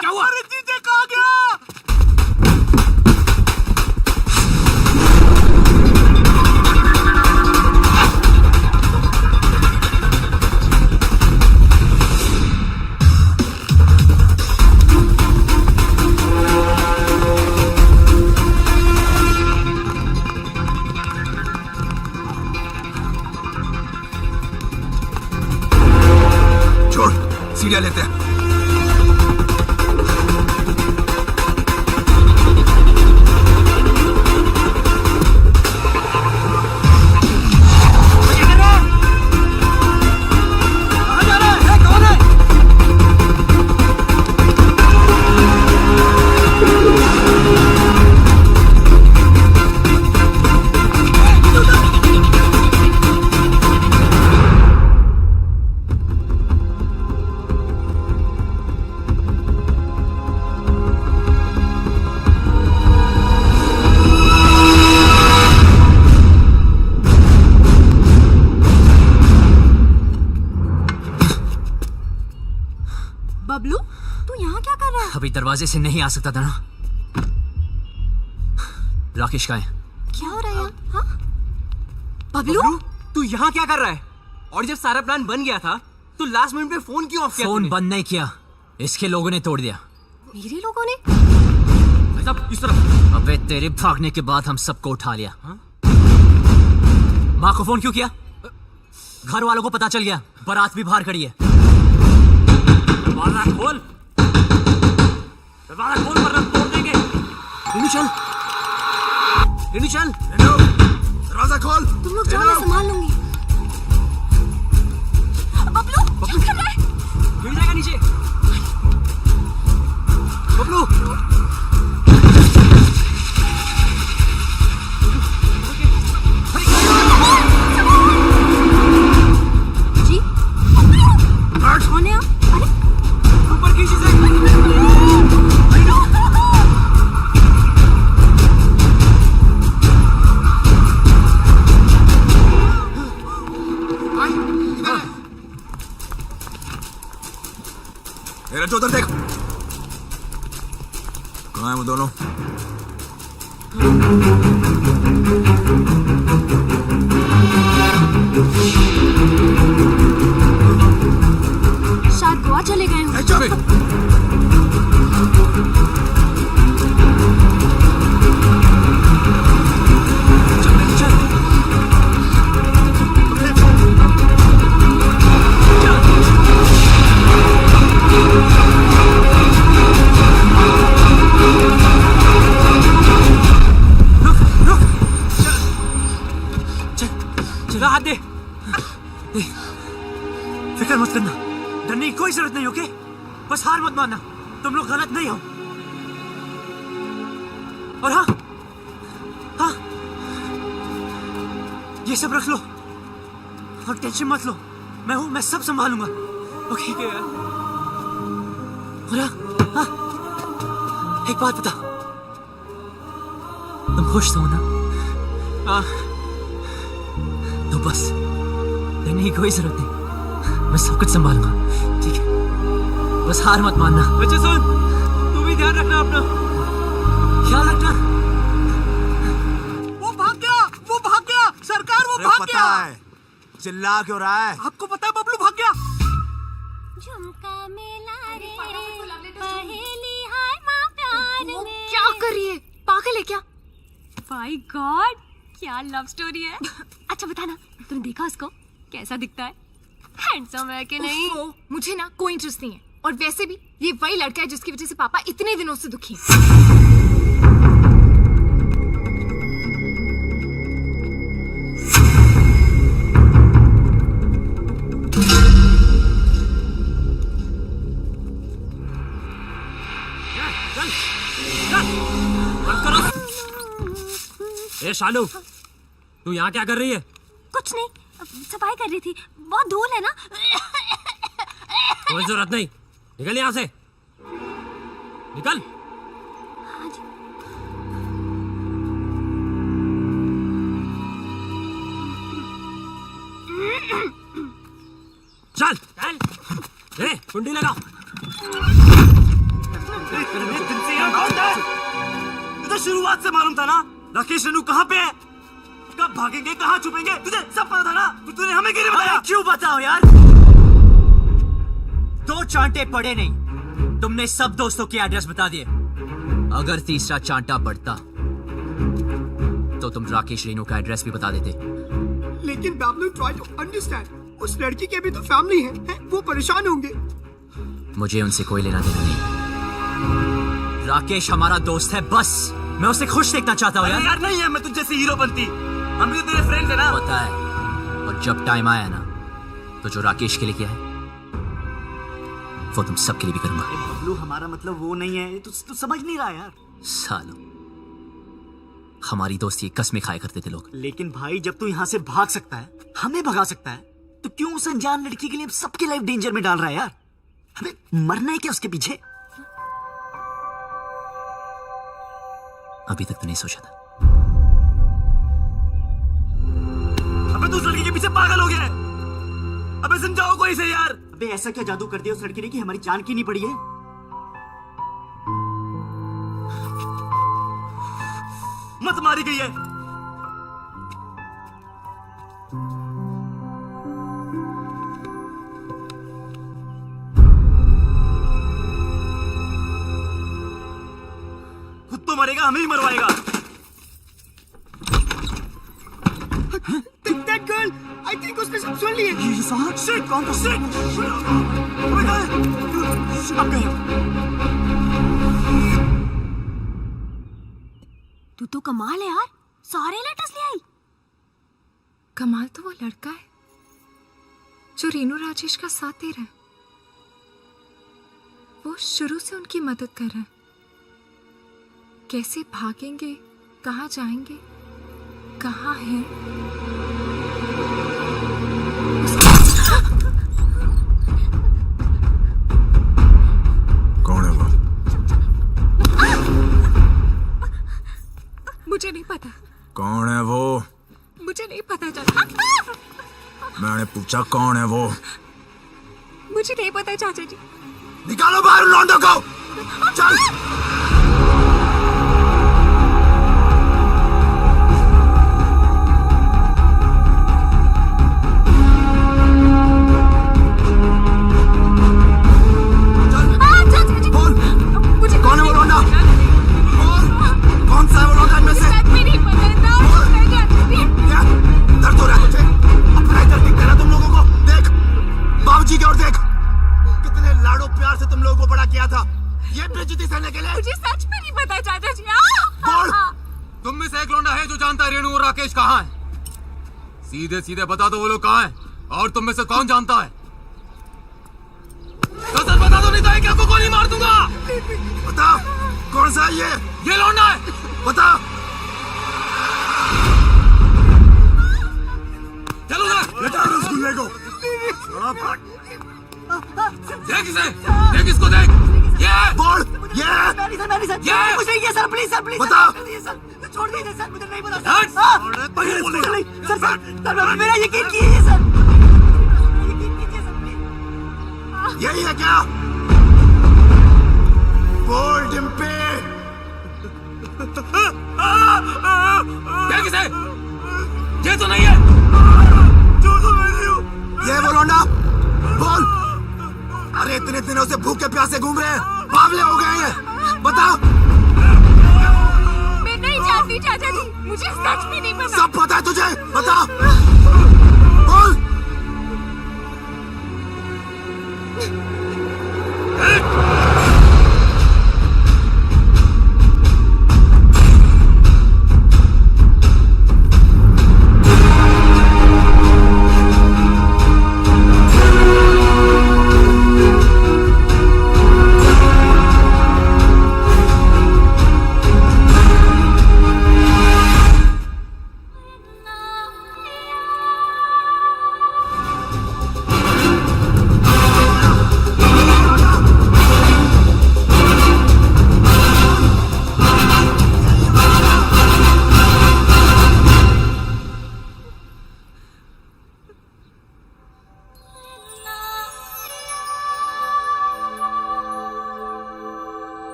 क्या हुआ? अरे जीजे कहाँ गया? छोड़, सीढ़ियाँ लेते हैं। बबलू, तू यहाँ क्या कर रहा है? अभी दरवाजे से नहीं आ सकता था ना। राकेश का है। क्या हो रहा है यहाँ? हाँ? बबलू, तू यहाँ क्या कर रहा है? और जब सारा प्लान बन गया था, तो लास्ट मिनट पे फोन क्यों ऑफ किया? फोन बंद नहीं किया, इसके लोगों ने तोड़ दिया। मेरे लोगों ने? सब इस तरफ। अबे तेरे भागने के बाद हम सबको उठा लिया। माँ को फोन क्यों किया? घर वालों को पता चल गया, बारात भी बाहर खड़ी है। दरवाजा खोल वरना तोड़ देंगे। रेनू चल, रेनू चल, दरवाजा खोल। तुम लोग जाओ, मैं संभाल लूंगी। बबलू क्या कर रहा है? गिर जाएगा नीचे। बबलू जी कौन है आप? अरे ऊपर खींची से। मेरा जो उधर देख, कहाँ है वो दोनों? शायद गोवा चले गए हो। चला हाथ दे। फिक्र मत करना, डरने की कोई जरूरत नहीं, ओके? बस हार मत मानना, तुम लोग गलत नहीं हो। और हाँ हाँ, ये सब रख लो और टेंशन मत लो, मैं हूं, मैं सब संभालूंगा, ओके? और हाँ, एक बात बता, तुम खुश तो हो ना? तो बस डरने की कोई जरूरत नहीं, मैं सब कुछ संभालूंगा, ठीक है? बस हार मत मानना। बच्चे सुन, तू भी ध्यान रखना अपना, ख्याल रखना। वो भाग गया सरकार, वो भाग गया। चिल्ला क्यों रहा है? आपको पता है बबलू भाग गया। झुमका मेला रे पहेली हाय माँ प्यार में। क्या कर रही है? पागल है क्या? माय गॉड, क्या लव स्टोरी है। अच्छा बता ना, तूने देखा उसको? कैसा दिखता है? हैंडसम है कि नहीं? मुझे ना कोई इंटरेस्ट नहीं है, और वैसे भी ये वही लड़का है जिसकी वजह से पापा इतने दिनों से दुखी हैं। ए शालू, तू यहाँ क्या कर रही है? कुछ नहीं, सफाई कर रही थी, बहुत धूल है ना। कोई जरूरत नहीं, निकल यहाँ से, निकल। चल चल, ए कुंडी लगा। तुझे शुरुआत से मालूम था ना राकेश रेनू कहाँ पे है, कब भागेंगे, कहाँ छुपेंगे, तुझे सब पता था ना? तूने हमें क्यों नहीं बताया? क्यों बताओ यार, दो चांटे पड़े नहीं, तुमने सब दोस्तों के एड्रेस बता दिए। अगर तीसरा चांटा पड़ता तो तुम राकेश रेनू का एड्रेस भी बता देते। लेकिन बाबलू, ट्राई टू अंडरस्टैंड, उस लड़की के भी तो फैमिली है, वो परेशान होंगे। मुझे उनसे कोई लेना देना नहीं, राकेश हमारा दोस्त है, बस मैं उसे खुश देखना चाहता हूँ यार। यार नहीं है, मैं तुझ जैसे हीरो बनती, हम भी तो तेरे फ्रेंड्स है ना। पता है, और जब टाइम आया ना तो जो राकेश के लिए किया है वो तुम सबके लिए भी करूंगा। बबलू, हमारा मतलब वो नहीं है, तू समझ नहीं रहा यार। सालों, हमारी दोस्ती कसमें खाया करते थे लोग। लेकिन भाई, जब तू यहाँ से भाग सकता है, हमें भगा सकता है, तो क्यों उस अनजान लड़की के लिए सबकी लाइफ डेंजर में डाल रहा है यार? हमें मरना है क्या उसके पीछे? अभी तक तो नहीं सोचा था। अबे तू उस लड़की के पीछे पागल हो गया है। अबे समझाओ कोई से यार। अबे ऐसा क्या जादू कर दिया उस लड़की ने कि हमारी जान की नहीं पड़ी है? मत मारी गई है। खुद तो मरेगा, हमें ही मरवाएगा। That girl, I think उसने सब सुन लिए। सोहा शिट कौन तो शिट अबे कहाँ है? अब गए तू तो कमाल है यार, सारे लेटर्स ले आई। कमाल तो वो लड़का है जो रेनू राजेश का साथ दे रहा है। वो शुरू से उनकी मदद कर रहा है। कैसे भागेंगे, कहाँ जाएंगे, कहाँ हैं? कौन है वो? मुझे नहीं पता। कौन है वो? मुझे नहीं पता चाचा। मैंने पूछा कौन है वो? मुझे नहीं पता चाचा जी। निकालो बाहर लौंडो को। चल। कौन है वो लौंडा? कौन सा है वो लौंडा इनमें से? क्या दर्द हो रहा है तुझे? अपना इधर दिखता है तुम लोगों को। देख बाबूजी की ओर देख, कितने लाडो प्यार से तुम लोगों को बड़ा किया था, ये बेइज्जती सहने के लिए। मुझे सच में नहीं पता चाचा जी। बोल। तुम में से एक लौंडा है जो जानता है रेणु और राकेश कहाँ है? सीधे सीधे बता दो वो लोग कहाँ हैं, और तुम में से कौन जानता है? तो सच बता दो, नहीं तो एक आपको गोली मार दूंगा। बता कौन सा है ये लौंडा है। बता। चलो बेटा उस गुल्ले को। देख इसे, देख इसको देख। ये बोल। ये ये कुछ नहीं किया सर, प्लीज सर, प्लीज बता। सर, छोड़ दीजिए सर, मुझे नहीं पता हट। सर, मेरा यकीन कीजिए सर। यही है क्या? बोल डिम्पे। देख इसे, ये तो नहीं है। ये वो लौंडा। बोल। अरे इतने दिनों से भूखे प्यासे घूम रहे हैं, बावले हो गए हैं। बता। मैं नहीं जानती चाचा जी, मुझे सच में नहीं पता। सब पता है तुझे, बता। बोल।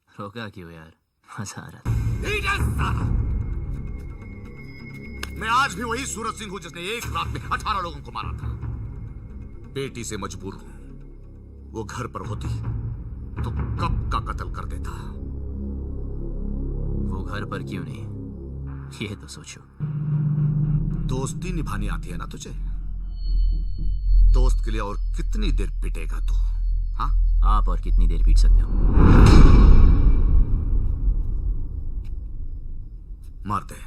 रोका क्यों यार, मजा आ रहा था। मैं आज भी वही सूरज सिंह हूं जिसने एक रात में 18 लोगों को मारा था। बेटी से मजबूर हूं। वो घर पर होती तो कब का कत्ल कर देता। वो घर पर क्यों नहीं, ये तो सोचो। दोस्ती निभानी आती है ना तुझे? दोस्त के लिए और कितनी देर पिटेगा तू? हाँ, आप और कितनी देर पीट सकते हो? मार दे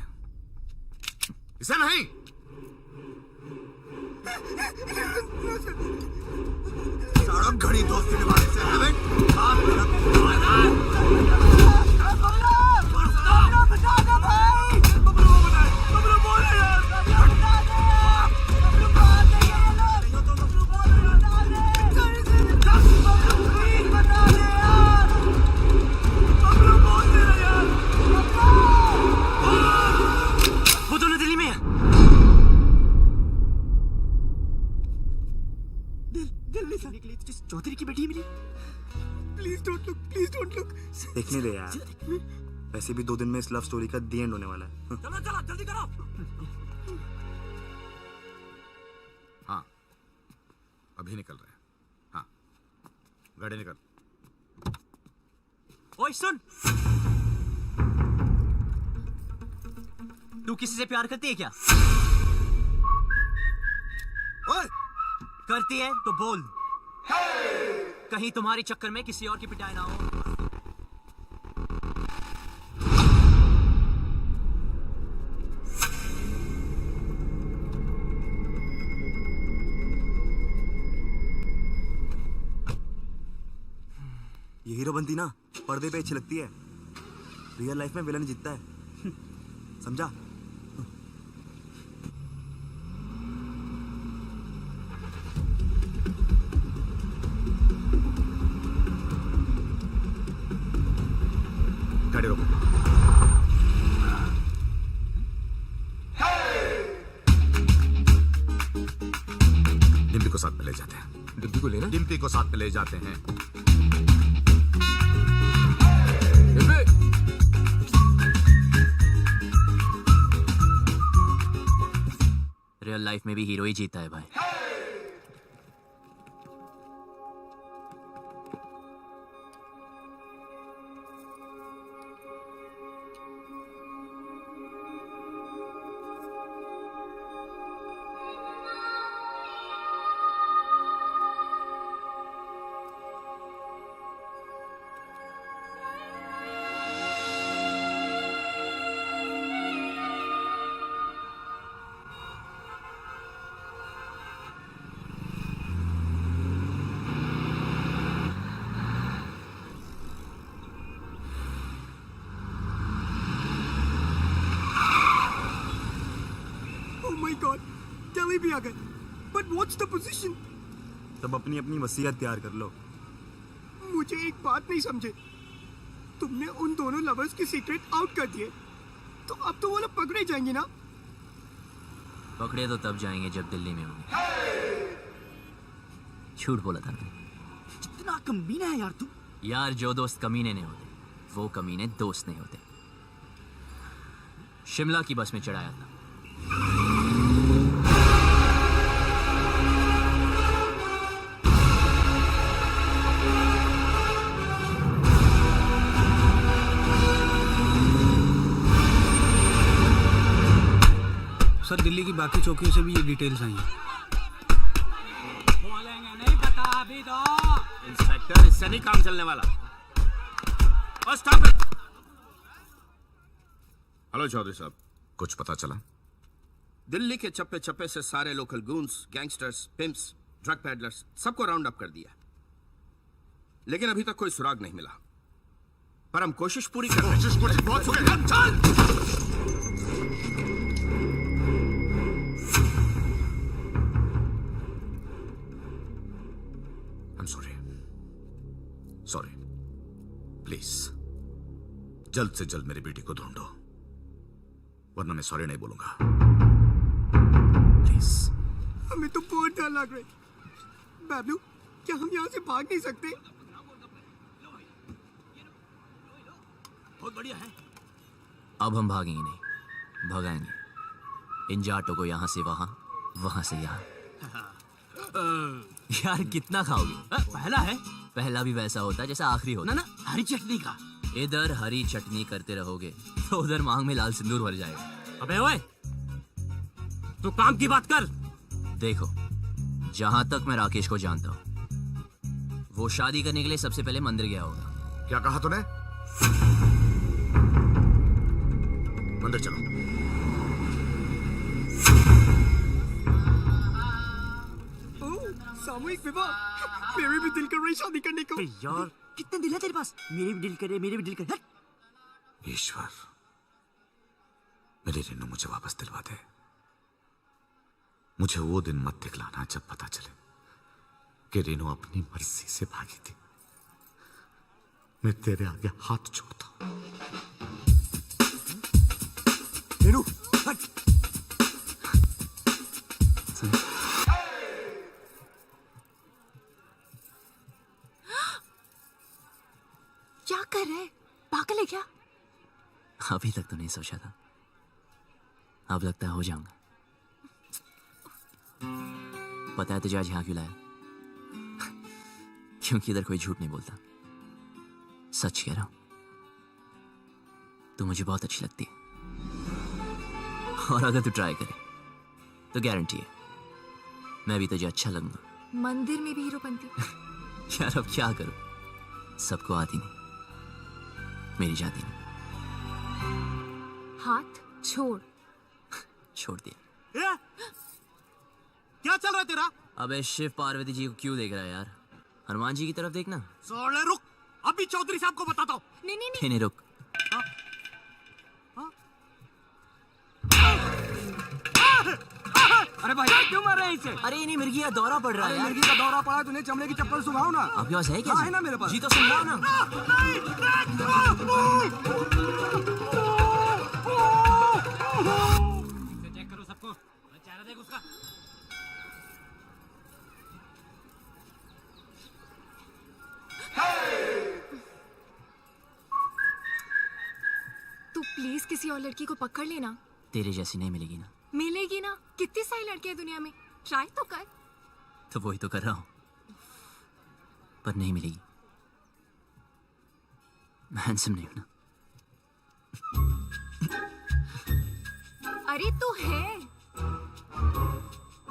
इसे। नहीं, सारा घड़ी दोस्ती निभाने से वो दोनों दिल्ली में है। दिल्ली से निकली चौधरी की बेटी मिली। Please don't look, please don't look. देखने दे यार, वैसे भी 2 दिन में इस लव स्टोरी का दी एंड होने वाला है। चलो चलो जल्दी करो। हाँ, अभी निकल रहे हैं। हाँ, गाड़ी निकल। ओए सुन, तू किसी से प्यार करती है क्या? ओए! करती है तो बोल, कहीं तुम्हारे चक्कर में किसी और की पिटाई ना हो। ये हीरो बनती ना पर्दे पे अच्छी लगती है, रियल लाइफ में विलन जीतता है। समझा? गाड़ी रोको। डिम्पी को साथ में ले जाते हैं। डिम्पी को लेना? डिम्पी को साथ में ले जाते हैं। रियल लाइफ में भी हीरो ही जीता है भाई। भी आ गए। But what's the position? तब अपनी अपनी वसीयत तैयार कर लो। मुझे एक बात नहीं समझे, तुमने उन दोनों लवर्स की सीक्रेट आउट कर दिए, तो अब तो वो लोग पकड़े जाएंगे ना? पकड़े तो तब जाएंगे जब दिल्ली में होंगे। झूठ बोला था मैं। कितना कमीना है यार तू। यार जो दोस्त कमीने नहीं होते, वो कमीने दोस्त नहीं होते। शिमला की बस में चढ़ाया था। सर दिल्ली की बाकी चौकियों से भी ये डिटेल्स आई हैं। बोलेंगे नहीं पता अभी तो। इंस्पेक्टर इससे नहीं काम चलने वाला। और स्टॉप इट। हेलो चौधरी साहब, कुछ पता चला? दिल्ली के चप्पे चप्पे से सारे local goons, gangsters, pimps, drug peddlers सबको राउंड अप कर दिया, लेकिन अभी तक कोई सुराग नहीं मिला। पर हम कोशिश पूरी कर रहे हैं। सॉरी, प्लीज जल्द से जल्द मेरी बेटी को ढूंढो, वरना मैं सॉरी नहीं बोलूंगा। प्लीज। हमें तो बहुत डर लग रहा है। बाबलू, क्या हम यहाँ से भाग नहीं सकते? बहुत बढ़िया है। अब हम भागेंगे नहीं, भगाएंगे इन जाटों को, यहाँ से वहां, वहां से यहाँ। यार कितना खाओगे? पहला है। पहला भी वैसा होता है जैसा आखिरी होता। ना हरी चटनी का। इधर हरी चटनी करते रहोगे तो उधर मांग में लाल सिंदूर भर जाएगा। अबे ओए, तू काम की बात कर। देखो, जहां तक मैं राकेश को जानता हूँ, वो शादी करने के लिए सबसे पहले मंदिर गया होगा। क्या कहा तूने? मंदिर चलो। सामूहिक विवाह, मेरे भी दिल कर रही शादी करने को। यार कितने दिल है तेरे पास? मेरे भी दिल करे, मेरे भी दिल करे। ईश्वर, मेरी रेनू मुझे वापस दिलवा दे। मुझे वो दिन मत दिखलाना जब पता चले कि रेनू अपनी मर्जी से भागी थी। मैं तेरे आगे हाथ जोड़ता हूं। रेनू, हट। क्या कर रहे? पागल है क्या? अभी तक तो नहीं सोचा था, अब लगता है हो जाऊंगा। पता है तुझे आज यहाँ क्यों लाया? क्योंकि इधर कोई झूठ नहीं बोलता, सच कह रहा हूं। तू मुझे बहुत अच्छी लगती है, और अगर तू ट्राई करे तो गारंटी है मैं भी तुझे अच्छा लगूंगा। मंदिर में भी हीरो बनती। यार अब क्या करूं, सबको आती नहीं, मेरी जाती नहीं। हाथ छोड़। छोड़ दिया। क्या चल रहा है तेरा? अबे शिव पार्वती जी को क्यों देख रहा है यार? हनुमान जी की तरफ देखना। सोले रुक, अभी चौधरी साहब को बताता हूँ। नहीं नहीं नहीं रुक। अरे भाई क्यों मार रहे हैं इसे? अरे नहीं, मिर्गी का दौरा पड़ रहा है यार। मिर्गी का दौरा पड़ा है, तूने चमड़े की चप्पल सुनाओ ना। आपके पास है क्या? हाँ, है ना मेरे पास। जी तो सुनाओ ना। चेक करो सबको, चेहरा देख उसका। तू प्लीज किसी और लड़की को पकड़ लेना। तेरे जैसी नहीं मिलेगी ना। मिलेगी ना, कितनी सारी लड़कियां दुनिया में, ट्राई तो कर। तो वही तो कर रहा हूं, पर नहीं मिलेगी। मैं हैंडसम नहीं हूं ना। अरे तू है।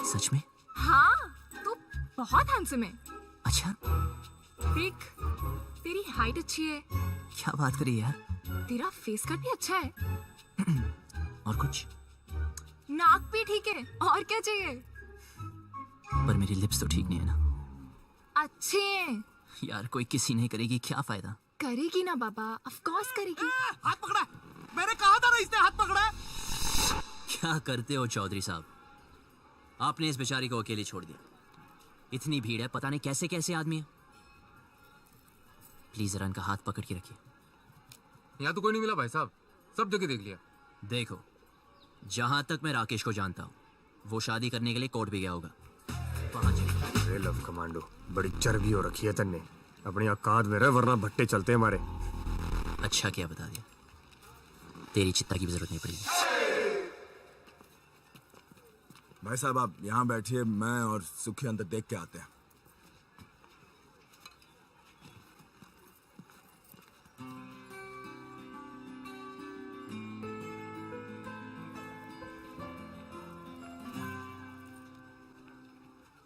सच में? हाँ, तू बहुत हैंडसम है। अच्छा, देख, तेरी हाइट अच्छी है, क्या बात करी यार। तेरा फेस कट भी अच्छा है, और कुछ? नाक भी ठीक है, और क्या चाहिए? पर मेरी लिप्स तो ठीक नहीं है ना। अच्छे हैं। यार कोई किसी नहीं करेगी, क्या फायदा? करेगी ना बाबा, ऑफ कोर्स करेगी। हाथ पकड़ा है। मैंने कहा था ना इसने हाथ पकड़ा है। क्या करते हो चौधरी साहब? आपने इस बेचारी को अकेली छोड़ दिया। इतनी भीड़ है, पता नहीं कैसे कैसे आदमी है। प्लीज जरा इनका हाथ पकड़ के रखिए। यहाँ तो कोई नहीं मिला भाई साहब, सब जगह देख लिया। देखो, जहां तक मैं राकेश को जानता हूँ, वो शादी करने के लिए कोर्ट भी गया होगा। अरे लव कमांडो, बड़ी चर्बी हो रखी है तन्ने। अपनी औकात में रह, वरना भट्टे चलते हैं हमारे। अच्छा किया बता दिया, तेरी चिंता की भी जरूरत नहीं पड़ेगी। भाई साहब आप यहाँ बैठिए, मैं और सुखी अंदर देख के आते हैं।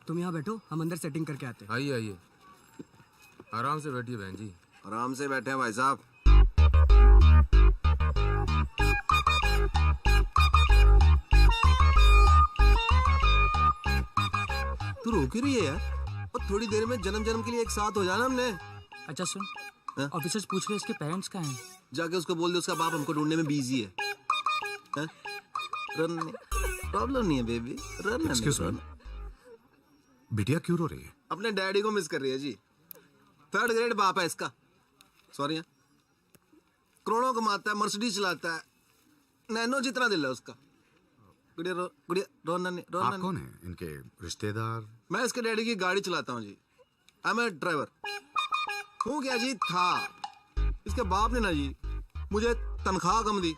तुम यहाँ बैठो, हम अंदर सेटिंग करके आते हैं। आइए आइए, आराम से बैठिए बहन जी। आराम से बैठे हैं भाई साहब। तू रोक ही रही है यार, और थोड़ी देर में जन्म जन्म के लिए एक साथ हो जाना हमने। अच्छा सुन, ऑफिसर्स पूछ रहे इसके पेरेंट्स कहाँ हैं? जाके उसको बोल दे उसका बाप हमको ढूंढने में बिजी है। रन प्रॉब्लम नहीं है बेबी, रन। एक्सक्यूज मी, बिटिया क्यों रो रही है? अपने डैडी को मिस कर रही है जी। 3rd ग्रेड बाप है इसका। सॉरी, करोड़ों कमाता है, मर्सिडीज चलाता है, नैनो जितना दिल है उसका। गुड़िया रोना नहीं। आप कौन है? इनके रिश्तेदार? मैं इसके डैडी की गाड़ी चलाता हूँ जी। I M A driver. हूँ क्या जी, था। इसके बाप ने ना जी मुझे तनख्वाह कम दी,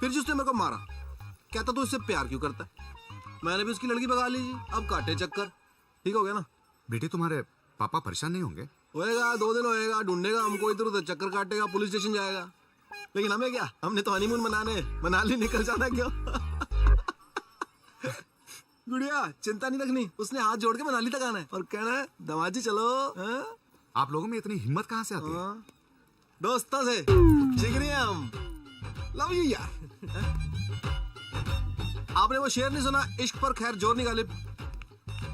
फिर जी उसने मेरे को मारा। कहता तू इससे प्यार क्यों करता है? मैंने भी उसकी लड़की भगा ली जी। अब काटे चक्कर, ठीक हो गया ना? बेटे तुम्हारे पापा परेशान नहीं होंगे? होएगा, 2 दिन होएगा, ढूंढेगा हमको, इधर उधर चक्कर काटेगा, पुलिस स्टेशन जाएगा। लेकिन हमें क्या, हमने तो हनीमून मनाने मनाली निकल जाना क्यों? गुड़िया चिंता नहीं रखनी, उसने हाथ जोड़ के मनाली तक आना है और कहना है दमाजी चलो। आप लोगों में इतनी हिम्मत कहाँ से आती है? दोस्तों से जिगरी हैं हम। लव यू यार। आपने वो शेर नहीं सुना, इश्क पर खैर जोर निकाले?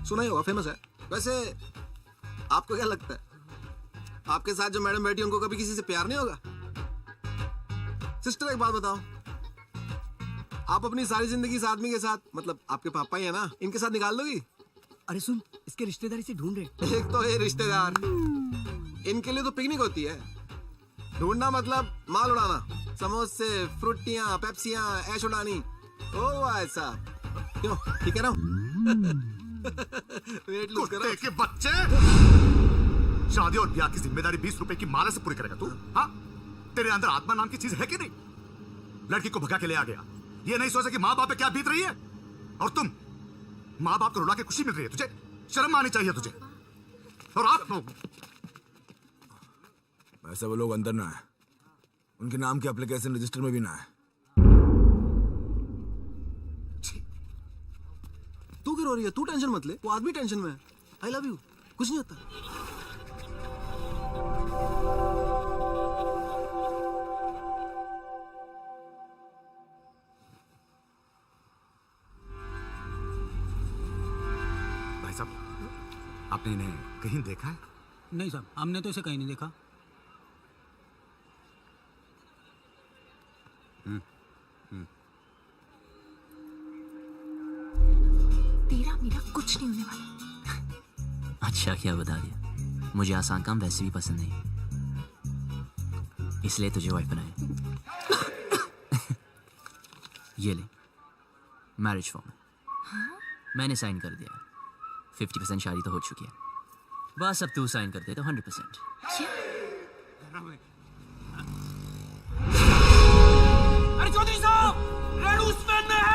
सुना ही होगा, फेमस है। वैसे आपको क्या लगता है, आपके साथ जो मैडम बैठी उनको कभी किसी से प्यार नहीं होगा? सिस्टर एक बात बताओ, आप अपनी सारी जिंदगी इस आदमी के साथ, मतलब आपके पापा ही है ना, इनके साथ निकाल दोगी? अरे सुन, इसके रिश्तेदारी से ढूंढ रहे। एक तो ये रिश्तेदार, इनके लिए तो पिकनिक होती है। ढूंढना मतलब माल उड़ाना, समोसे, फ्रूटियां, पेप्सियां, ऐश उड़ानी। ओ भाई साहब, क्यों ठीक है ना? वेट लूज करो। के बच्चे, शादी और ब्याह की जिम्मेदारी 20 रुपए की माला से पूरी करेगा तू? हाँ, तेरे अंदर आत्मा नाम की चीज है कि नहीं? लड़की को भगा के ले आ गया, ये नहीं सोचा कि माँ बाप पे क्या बीत रही है। और तुम माँ बाप को रुला के खुशी मिल रही है, तुझे शर्म आनी चाहिए तुझे। और आप ऐसा वो लोग अंदर ना है, उनके नाम के एप्लीकेशन रजिस्टर में भी ना है। तू क्यों रो रही है? तू टेंशन मत ले, वो आदमी टेंशन में है। आई लव यू, कुछ नहीं होता। भाई साहब, आपने इन्हें कहीं देखा है? नहीं साहब, हमने तो इसे कहीं नहीं देखा। तेरा मेरा कुछ नहीं होने वाला। अच्छा क्या बता दिया, मुझे आसान काम वैसे भी पसंद नहीं, इसलिए तुझे वाइफ बनाया। ये ले मैरिज फॉर्म है, मैंने साइन कर दिया। 50% शादी तो हो चुकी है, बस अब तू साइन कर दे तो 100%। अरे चौधरी साहब, रेणु स्पेन में है।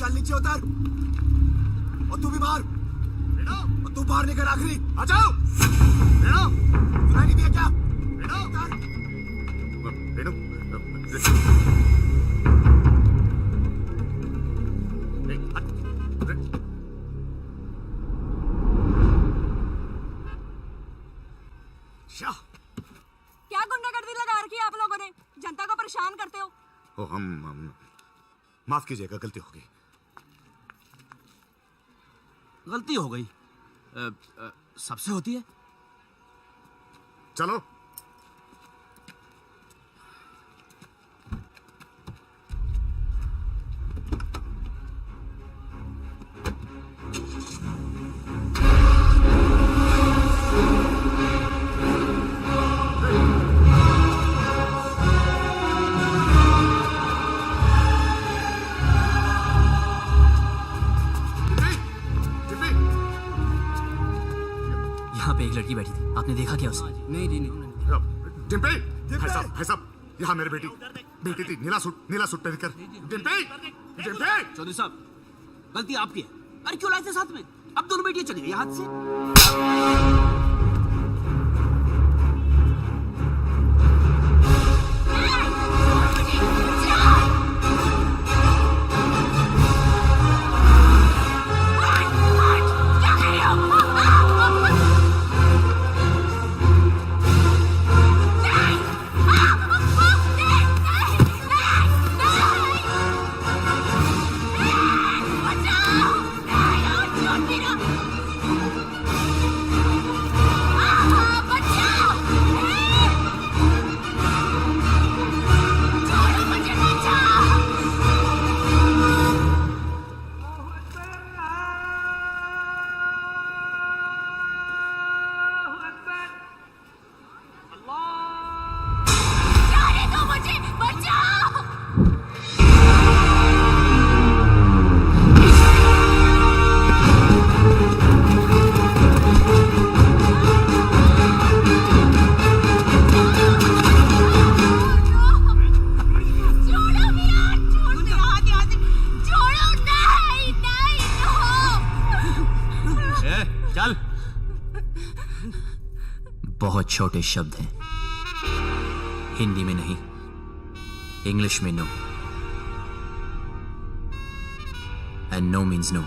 चल नीचे उतर, और तू भी बाहर, और तू बाहर निकल। आखिरी आ जाओ। सुनाई नहीं दिया क्या? क्या गुंडागर्दी लगा रखी है आप लोगों ने? जनता को परेशान करते हो। ओ, हम माफ कीजिएगा, गलती हो गई। गलती हो गई, सबसे होती है। चलो। एक लड़की बैठी थी, आपने देखा क्या उसे? नहीं जी, नहीं। डिम्पी, भाई साहब, यहाँ मेरी बेटी थी, नीला सूट पहनकर। डिम्पी, चौधरी साहब, गलती आपकी है। अरे क्यों लाए थे साथ में? अब दोनों बेटियां चली गई हाथ से। बहुत छोटे शब्द हैं, हिंदी में नहीं, इंग्लिश में no, and no means no.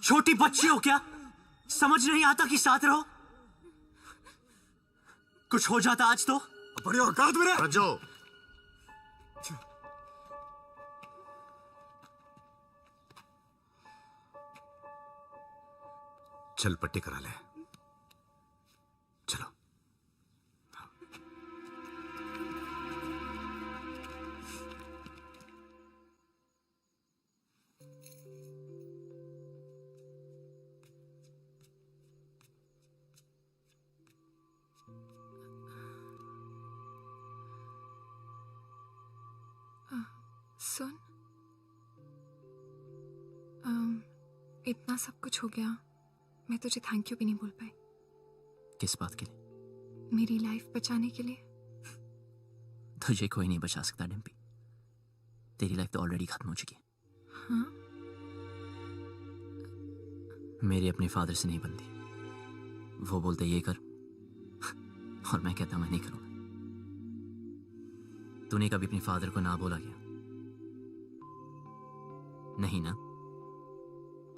छोटी बच्ची हो क्या? समझ नहीं आता कि साथ रहो? कुछ हो जाता आज तो बड़ी औकात मेरा रजो, चल पट्टी करा ले। चलो। सुन, इतना सब कुछ हो गया, मैं तुझे थैंक यू भी नहीं बोल पाई। किस बात के लिए? मेरी लाइफ बचाने के लिए। तुझे कोई नहीं बचा सकता डिम्पी, तेरी लाइफ तो ऑलरेडी खत्म हो चुकी है। हाँ? मेरी अपने फादर से नहीं बनती, वो बोलते ये कर और मैं कहता मैं नहीं करूंगा। तूने कभी अपने फादर को ना बोला क्या? नहीं ना?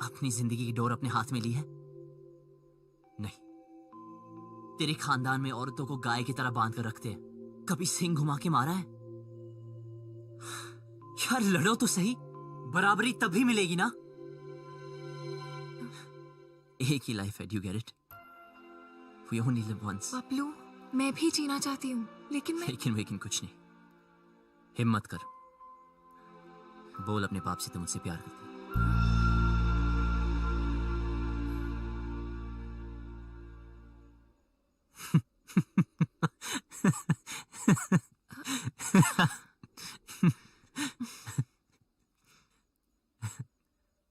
अपनी जिंदगी की डोर अपने हाथ में ली है? नहीं। तेरे खानदान में औरतों को गाय की तरह बांध कर रखते हैं, कभी सिंग घुमा के मारा है? यार लड़ो तो सही, बराबरी तभी मिलेगी ना। एक ही लाइफ है, do you get it? We only live once. Paplu, मैं भी जीना चाहती हूँ, लेकिन लेकिन कुछ नहीं। हिम्मत कर, बोल अपने बाप से तुम मुझसे प्यार करती है।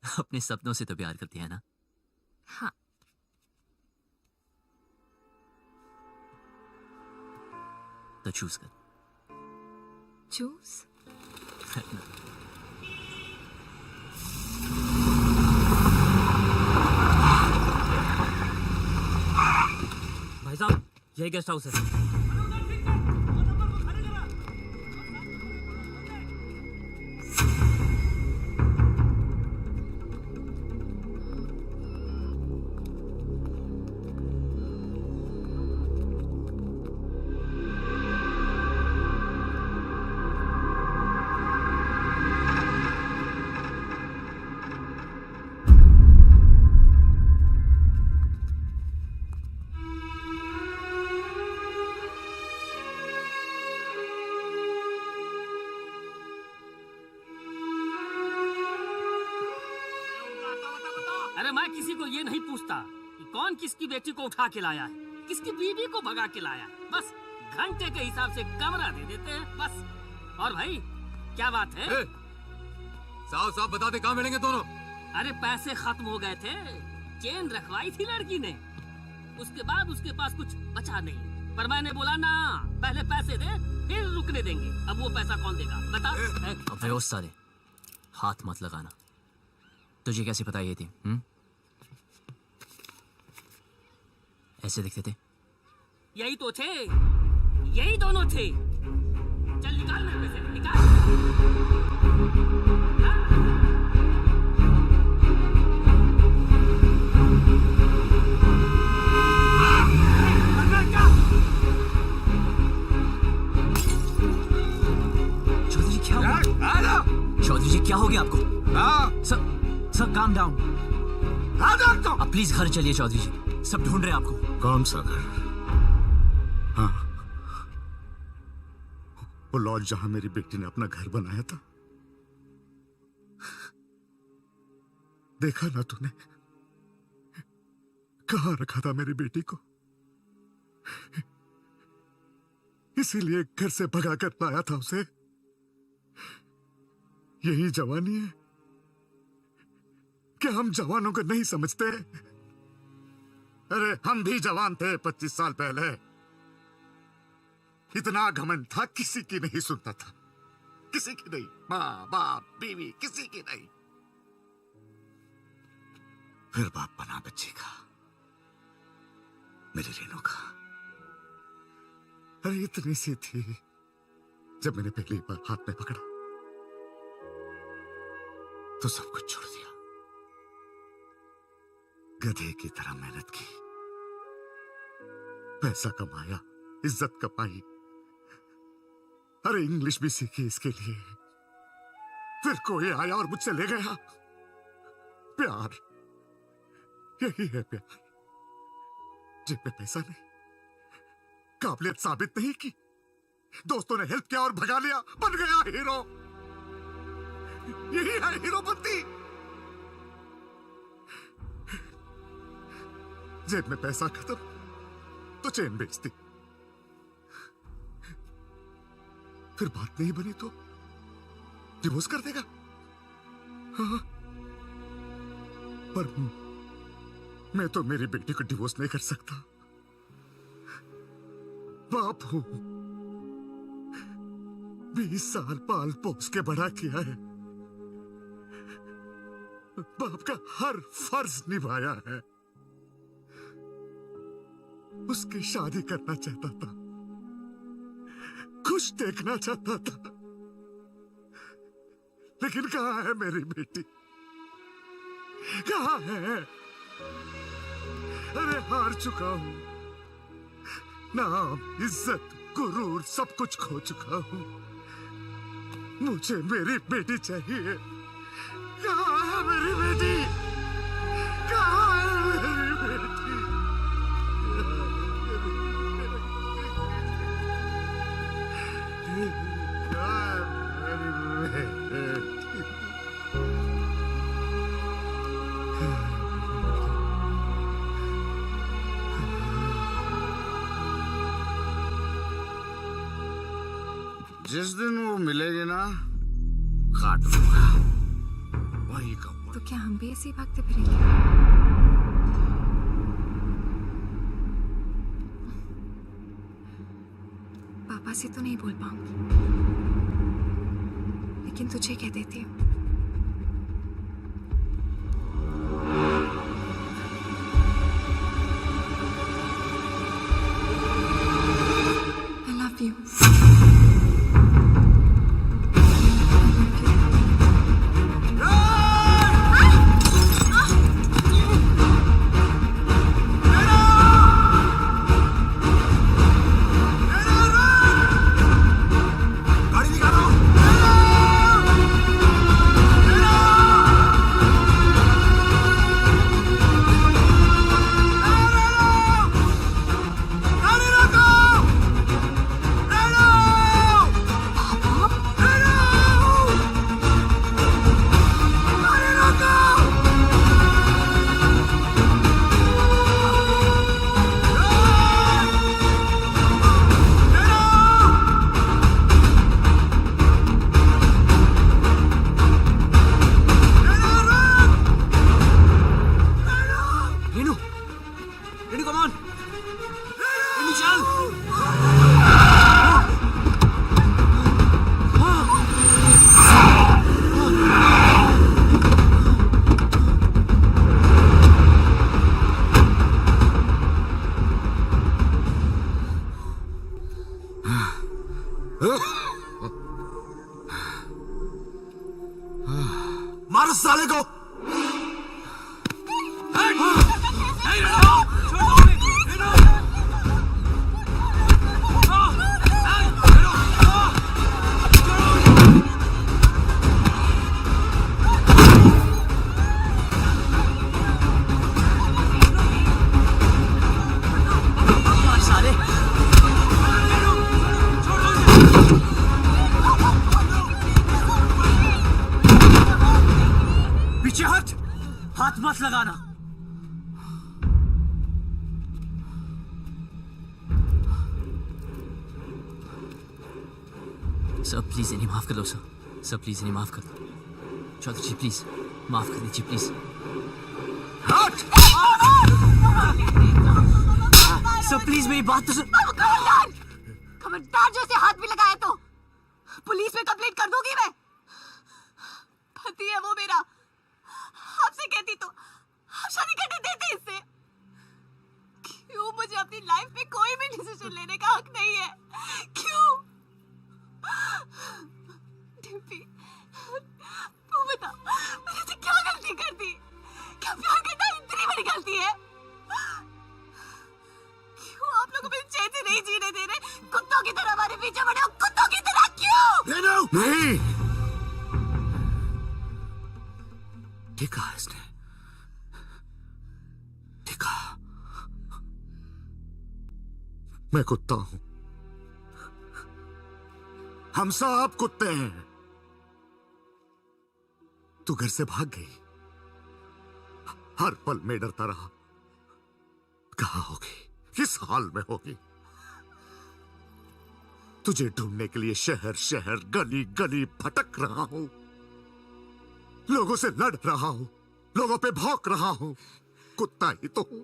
अपने सपनों से तो प्यार करती है ना? हाँ। तो चूज कर। चूज? भाई साहब, यही गेस्ट हाउस है। अरे मैं किसी को ये नहीं पूछता कि कौन किसकी बेटी को उठा के लाया है, किसकी बीवी को भगा के लाया है। बस घंटे के हिसाब से कमरा दे देते हैं बस। और भाई क्या बात है? साफ साफ बता दे कहाँ मिलेंगे दोनों। अरे पैसे खत्म हो गए थे, चेन रखवाई थी लड़की ने, उसके बाद उसके पास कुछ बचा नहीं, पर मैंने बोला ना पहले पैसे दे फिर रुकने देंगे। अब वो पैसा कौन देगा बता? अबे ओ साले, हाथ मत लगाना। तुझे कैसे पता ये थी? ऐसे दिखते थे? यही तो थे, यही दोनों थे। चल निकाल मेरे पैसे, निकाल। चौधरी जी क्या हुआ? चौधरी जी क्या हो गया आपको? Sir calm down. अब प्लीज घर चलिए चौधरी जी, सब ढूंढ रहे हैं आपको। कौन सा घर? हाँ, वो लॉज जहां मेरी बेटी ने अपना घर बनाया था। देखा ना तूने कहां रखा था मेरी बेटी को? इसीलिए घर से भगा कर लाया था उसे। यही जवानी है? क्या हम जवानों को नहीं समझते? अरे हम भी जवान थे 25 साल पहले। इतना घमंड था, किसी की नहीं सुनता था, किसी की नहीं, माँ बाप बीवी किसी की नहीं। फिर बाप बना बच्ची का, मेरी रेनू का। अरे इतनी सी थी जब मैंने पहली बार हाथ में पकड़ा तो सब कुछ छोड़ दिया। गधे की तरह मेहनत की, पैसा कमाया, इज्जत कमाई, अरे इंग्लिश भी सीखी इसके लिए। फिर कोई आया और मुझसे ले गया। प्यार, यही है प्यार। जेब में पैसा नहीं, काबिलियत साबित नहीं की, दोस्तों ने हेल्प किया और भगा लिया, बन गया हीरो। यही है हीरो बनती। जेब में पैसा खत्म तो चेन बेचती, फिर बात नहीं बनी तो डिवोर्स कर देगा। हाँ, पर मैं तो मेरी बेटी को डिवोर्स नहीं कर सकता। बाप हूं, 20 साल पाल पोस के बड़ा किया है, बाप का हर फर्ज निभाया है। उसकी शादी करना चाहता था, खुश देखना चाहता था, लेकिन कहां है मेरी बेटी? कहां है? अरे हार चुका हूं, नाम, इज्जत, गुरूर सब कुछ खो चुका हूं। मुझे मेरी बेटी चाहिए। कहां है मेरी बेटी? कहां है मेरी बेटी? जिस दिन वो मिलेगी ना, काट दूंगा वही कहूंगा। तो क्या हम भी ऐसे ही भागते फिरेंगे? पापा से तो नहीं बोल पाऊंगी, लेकिन तुझे कह देती हूँ। I love you. गाड़ी निकालो। मार साले को। पीछे हट, हाथ मत लगाना। सर प्लीज इन्हें माफ कर दो सर। सर प्लीज इन्हें माफ कर दो। चौधरी जी प्लीज माफ कर दीजिए प्लीज। सर प्लीज मेरी बात तो सुन। खबरदार, खबरदार जो इसे हाथ भी लगाया तो पुलिस में कंप्लेंट कर दूंगी मैं। पति है वो मेरा, आपसे कहती तो आप शादी करने देते इससे। क्यों मुझे अपनी लाइफ में कोई भी डिसीजन लेने का हक नहीं है? क्यों? डिम्पी, तू बता मैंने से क्या गलती कर दी? क्या प्यार करना इतनी बड़ी गलती है? क्यों आप लोग मुझे चैन से नहीं जीने दे रहे? कुत्तों की तरह हमारे पीछे पड़े हो, कुत्तों की तरह क्यों? नहीं, देखा इसने, देखा मैं कुत्ता हूं, हम सब कुत्ते हैं। तू घर से भाग गई, हर पल में डरता रहा, कहां होगी, किस हाल में होगी। तुझे ढूंढने के लिए शहर शहर गली गली भटक रहा हूं, लोगों से लड़ रहा हूं, लोगों पे भौंक रहा हूं, कुत्ता ही तो हूं।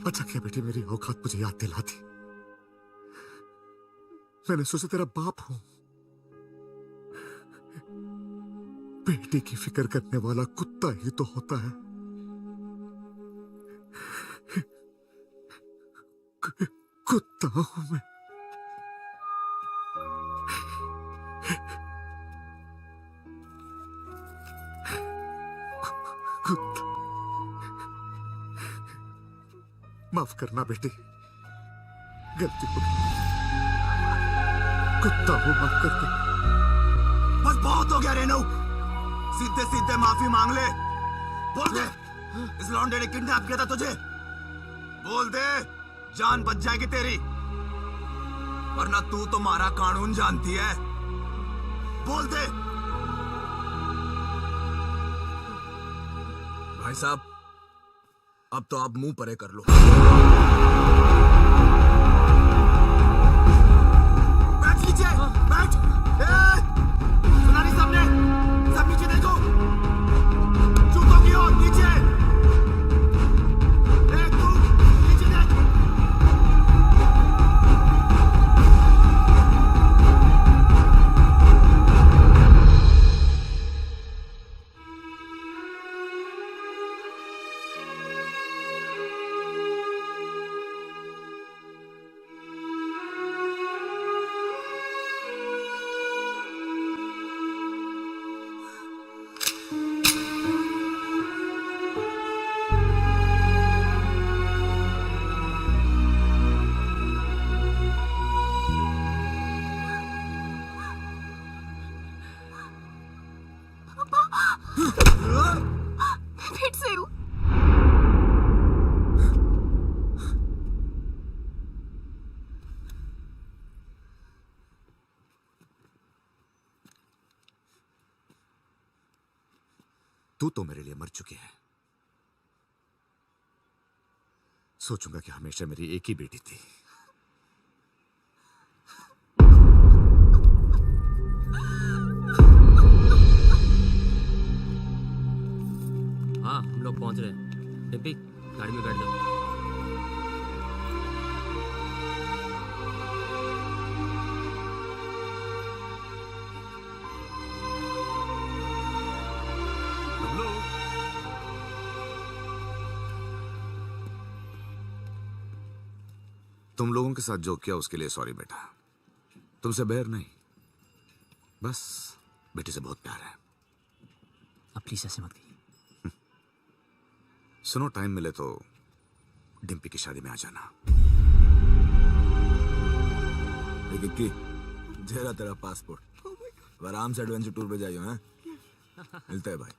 अच्छा क्या बेटी मेरी औकात मुझे याद दिलाती। मैंने सोचा तेरा बाप हूं, बेटी की फिक्र करने वाला कुत्ता ही तो होता है। कुत्ता हूं मैं। कुत्ता। माफ करना बेटी, गलती हो गई, कुत्ता हूं, माफ कर दे। बस बहुत हो गया रेनू, सीधे सीधे माफी मांग ले। बोल दे इस लौंडे ने किडनैप किया था तुझे, बोल दे जान बच जाएगी तेरी, वरना तू तो हमारा कानून जानती है। बोल दे। भाई साहब अब तो आप मुंह परे कर लो। बैठ नीचे, बैठ। सुनारी सामने, सब नीचे देखो, जूतों की ओर नीचे। तू नीचे देख। फिर से हूँ। तू तो मेरे लिए मर चुकी है। सोचूंगा कि हमेशा मेरी एक ही बेटी थी। हाँ हम लोग पहुंच रहे हैं। डिम्पी गाड़ी में बैठ जाओ। तुम लोगों के साथ जो किया उसके लिए सॉरी बेटा, तुमसे बैर नहीं, बस बेटी से बहुत प्यार है। अब प्लीज ऐसे मत कहिए। सुनो, टाइम मिले तो डिम्पी की शादी में आ जाना। विक्की, जेरा तेरा पासपोर्ट। अब आराम से एडवेंचर टूर पे जाइयो हैं। मिलते हैं भाई।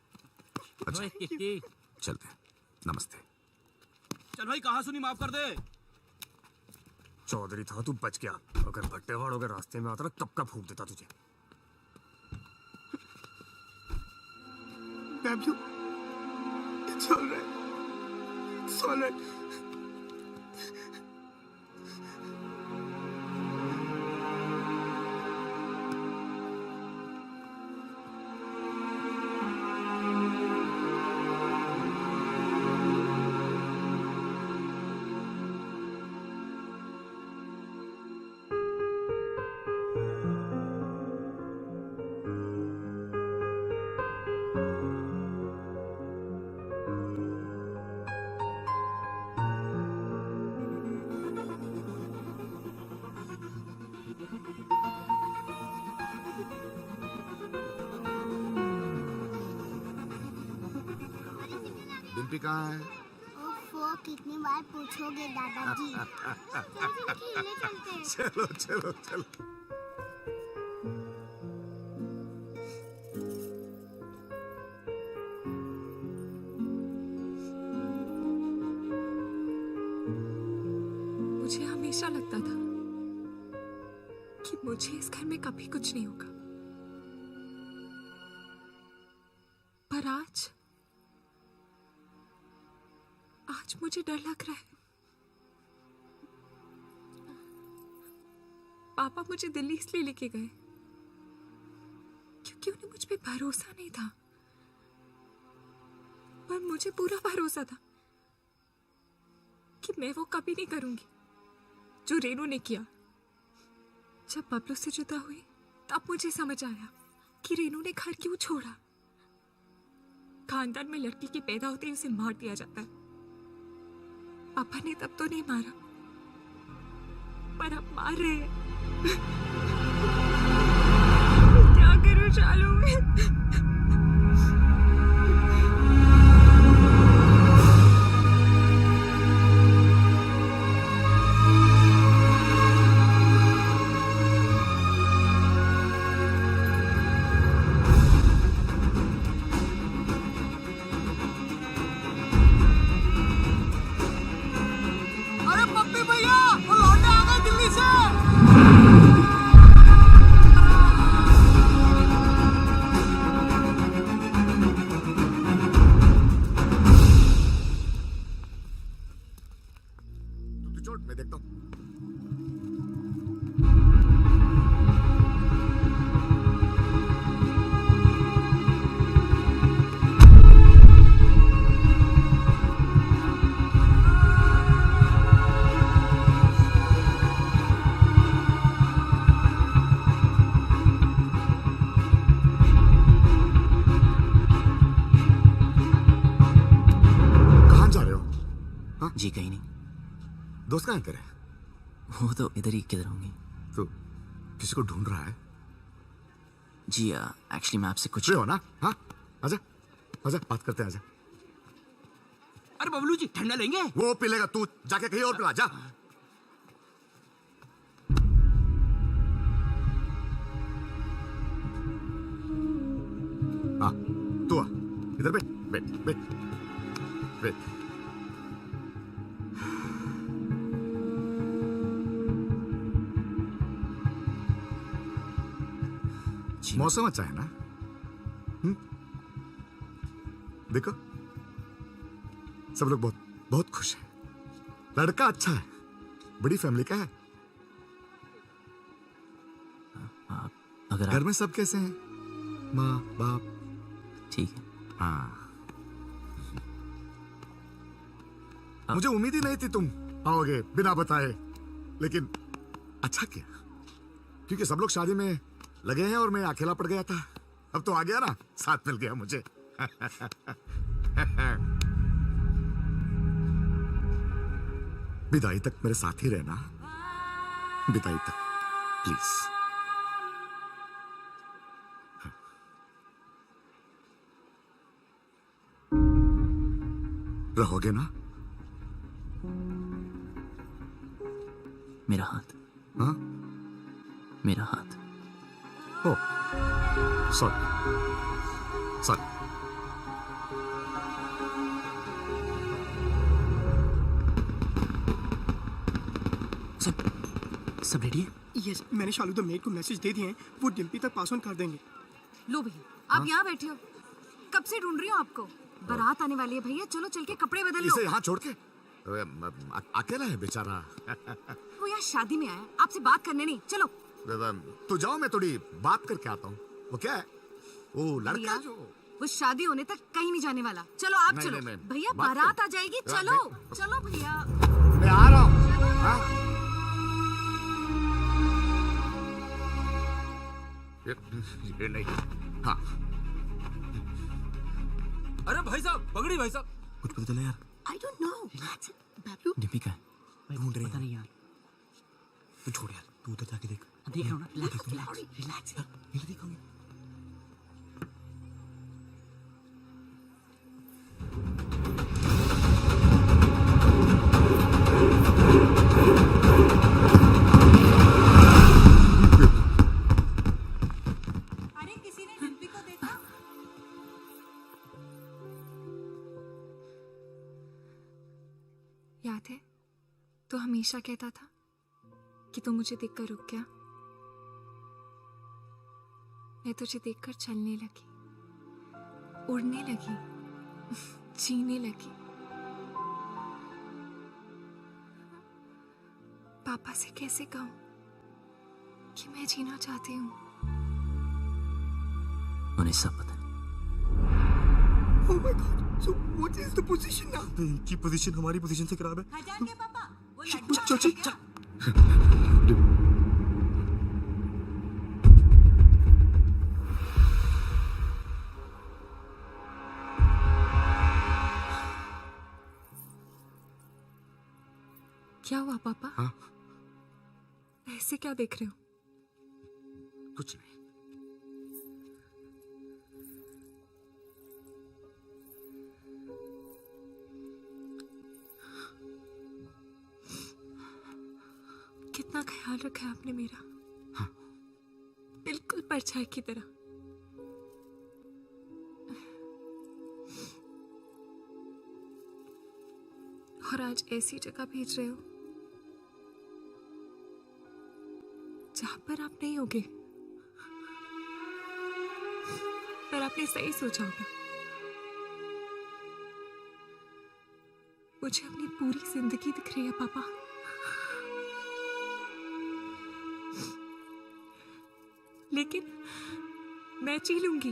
अच्छा ओए, किक्की। चलते हैं। नमस्ते। चल भाई, कहाँ सुनी, माफ कर दे। चौधरी था तू, बच गया। अगर भट्टेवाड़ों के रास्ते में आता ना कब का फूंक देता तुझे। Bablu, it's all right. It's all right. Dimpy कहाँ है? ओफो, कितनी बार पूछोगे दादाजी। खेलने चलते हैं। चलो चलो चलो। मुझे हमेशा लगता था कि मुझे इस घर में कभी कुछ नहीं होगा, पर आज मुझे डर लग रहा है। पापा मुझे दिल्ली इसलिए लेके गए क्योंकि उन्हें मुझ पे भरोसा नहीं था, पर मुझे पूरा भरोसा था कि मैं वो कभी नहीं करूंगी जो रेनू ने किया। जब बबलू से जुदा हुई तब मुझे समझ आया कि रेनू ने घर क्यों छोड़ा। खानदान में लड़की के पैदा होते ही उसे मार दिया जाता है। पापा ने तब तो नहीं मारा, पर अब मार रहे हैं। क्या करूं चालू में? मैं देखता हूँ। कहाँ जा रहे हो? हाँ? जी कहीं नहीं। दोस्त कहाँ हैं तेरे? वो तो इधर ही किधर होंगे। तो किसी को ढूंढ रहा है? जी एक्चुअली मैं आपसे कुछ हो ना। हाँ आजा आजा, बात करते हैं, आजा। अरे बबलू जी, ठंडा लेंगे? वो पी लेगा, तू जाके कहीं और पिला जा। हाँ तू आ, इधर बैठ बैठ बैठ बैठ। मौसम अच्छा है ना? देखो सब लोग बहुत बहुत खुश हैं। लड़का अच्छा है, बड़ी फैमिली का है। अगर घर में सब कैसे हैं? माँ बाप? ठीक है। हाँ, मुझे उम्मीद ही नहीं थी तुम आओगे बिना बताए, लेकिन अच्छा किया, क्योंकि सब लोग शादी में लगे हैं और मैं अकेला पड़ गया था। अब तो आ गया ना, साथ मिल गया मुझे। विदाई तक मेरे साथ ही रहना, विदाई तक प्लीज। रहोगे ना? मेरा हाथ। हाँ? मेरा हाथ। ओ, सॉरी सॉरी। सब रेडी है? यस, मैंने शालू द मेड को मैसेज दे दिए हैं, वो डिम्पी तक पास ऑन कर देंगे। लो भैया, आप यहाँ बैठे हो, कब से ढूंढ रही हो आपको। बारात आने वाली है भैया, चलो चल के कपड़े बदल लो। इसे यहाँ छोड़ के अकेला है बेचारा। वो यहाँ शादी में आया, आपसे बात करने नहीं। चलो तो जाओ, मैं थोड़ी बात करके आता हूँ। वो क्या है? वो लड़का भैया, जो वो शादी होने तक कहीं नहीं जाने वाला। चलो आप नहीं, चलो नहीं, नहीं, भैया, बात बारात कर- आ जाएगी। चलो चलो भैया, मैं आ रहा हूँ। हाँ? ये नहीं। हाँ, अरे भाई साहब, पगड़ी भाई साहब। कुछ पता चला यार? I don't know. डिम्पी का है? ढूंढ रहे पता नहीं यार। तू छोड़ यार, तू उधर जाके देख। देख रहा हूँ ना, रिलैक्स। अरे किसी ने डिम्पी को देखा? याद है तो हमेशा कहता था कि तू मुझे देखकर रुक गया। मैं तुझे देखकर चलने लगी, उड़ने लगी, जीने लगी। पापा से कैसे कहूं कि मैं जीना चाहती हूँ। उन्हें सब पता है। Oh my God, so what is the position now? इनकी पोजीशन हमारी पोजीशन से खराब है। खजान के पापा, वो चल चल चल। क्या हुआ पापा? हाँ? ऐसे क्या देख रहे हो? कुछ नहीं। कितना ख्याल रखा है आपने मेरा। हाँ। बिल्कुल परछाई की तरह। और आज ऐसी जगह भेज रहे हो जहां पर आप नहीं होगे, पर आपने सही सोचा होगा। मुझे अपनी पूरी जिंदगी दिख रही है पापा। लेकिन मैं जी लूंगी।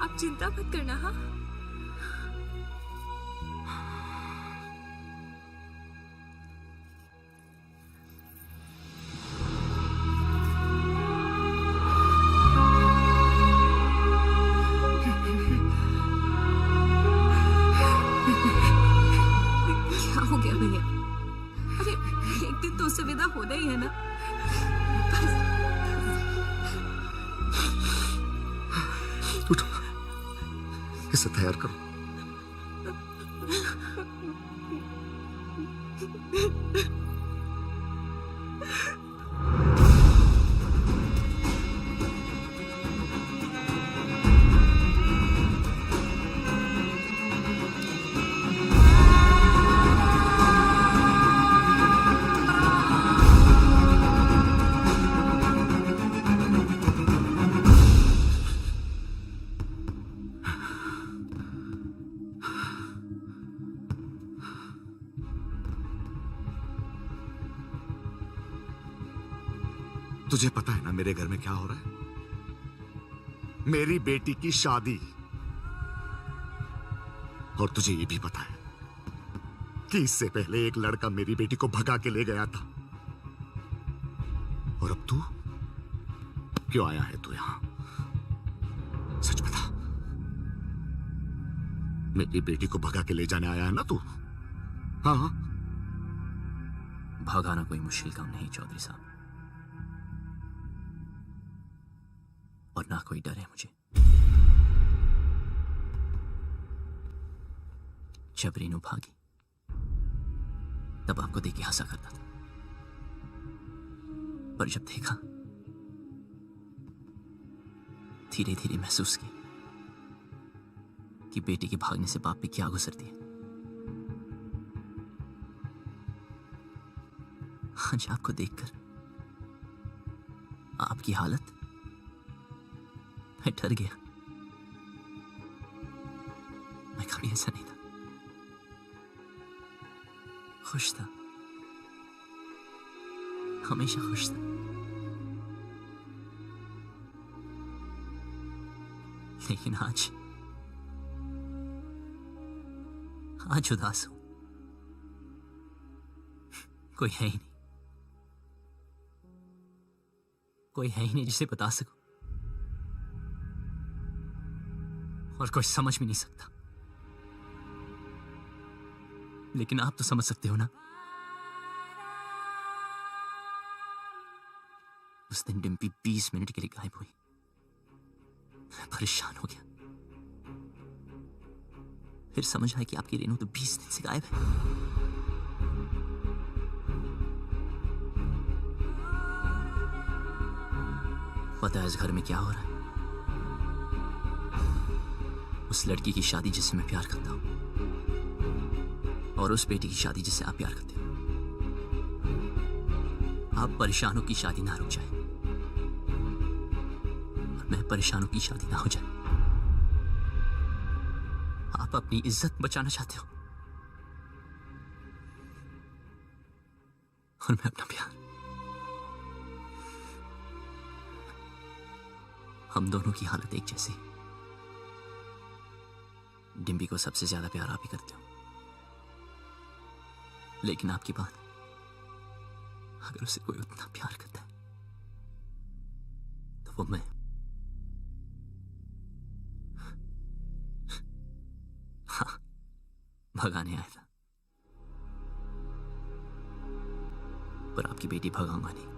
आप चिंता मत करना। हाँ, क्या हो गया भैया? अरे एक दिन तो उससे विदा होना ही है ना। उठो, इसे तैयार करो। तुझे पता है ना मेरे घर में क्या हो रहा है? मेरी बेटी की शादी। और तुझे ये भी पता है कि इससे पहले एक लड़का मेरी बेटी को भगा के ले गया था। और अब तू क्यों आया है तू यहां? सच बता, मेरी बेटी को भगा के ले जाने आया है ना तू? हाँ। भगाना कोई मुश्किल काम नहीं चौधरी साहब, और ना कोई डर है मुझे। जब रीनू भागी तब आपको देख के हंसा करता था, पर जब देखा धीरे धीरे महसूस किया कि बेटी के भागने से बाप पे क्या गुजरती है। आज आपको देखकर आपकी हालत, मैं डर गया। मैं कभी ऐसा नहीं था, खुश था, हमेशा खुश था। लेकिन आज उदास हूं। कोई है ही नहीं, कोई है ही नहीं जिसे बता सकूं, और कोई समझ भी नहीं सकता। लेकिन आप तो समझ सकते हो ना। उस दिन डिम्पी 20 मिनट के लिए गायब हुई। मैं परेशान हो गया। फिर समझ आया कि आपकी रेनू तो 20 दिन से गायब है। पता है इस घर में क्या हो रहा है? उस लड़की की शादी जिससे मैं प्यार करता हूं, और उस बेटी की शादी जिससे आप प्यार करते हो। आप परेशानों की शादी ना रुक जाए, और मैं परेशानों की शादी ना हो जाए। आप अपनी इज्जत बचाना चाहते हो, और मैं अपना प्यार। हम दोनों की हालत एक जैसी। डिम्पी को सबसे ज्यादा प्यार आप ही करते हो, लेकिन आपकी बात, अगर उसे कोई उतना प्यार करता है तो वो मैं। हाँ, भगाने आया था, पर आपकी बेटी भगाऊंगा नहीं।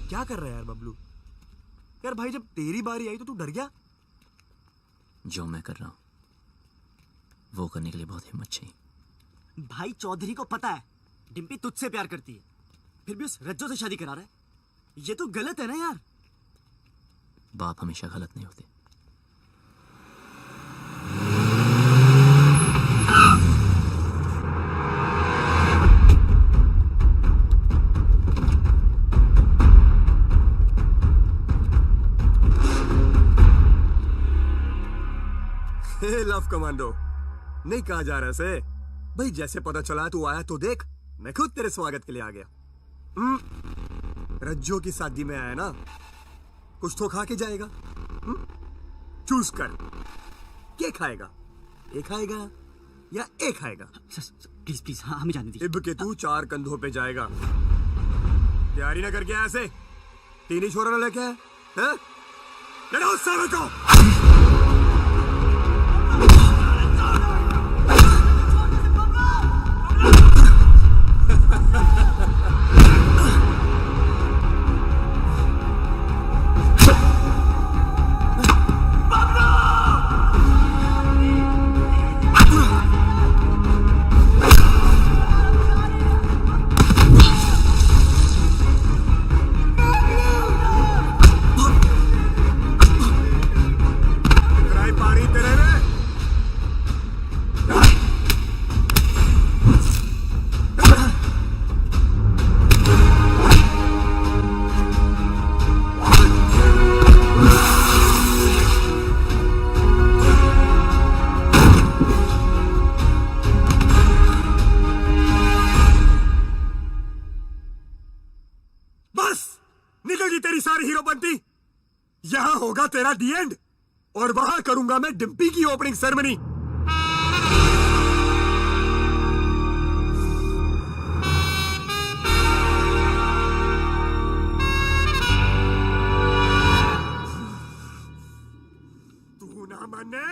क्या कर रहा है यार बबलू? यार भाई जब तेरी बारी आई तो तू डर गया? जो मैं कर रहा हूं वो करने के लिए बहुत हिम्मत चाहिए। भाई चौधरी को पता है डिम्पी तुझसे प्यार करती है, फिर भी उस रज्जो से शादी करा रहा है। ये तो गलत है ना यार। बाप हमेशा गलत नहीं होते। लव कमांडो नहीं कहा जा रहा से भाई। जैसे पता चला तू आया तो देख, मैं खुद तेरे स्वागत के लिए आ गया। रज्जो की शादी में आया ना, कुछ तो खा के जाएगा। चूज कर, क्या खाएगा? ये खाएगा या ए खाएगा? प्लीज प्लीज, हाँ हमें जाने दीजिए। इब के तू 4 कंधों पे जाएगा। तैयारी ना करके ऐसे 3 ही छोरा लेके आए हैं? लड़ो उस साले को। यहां होगा तेरा दी एंड, और वहां करूंगा मैं डिम्पी की ओपनिंग सेरेमनी। तू ना माने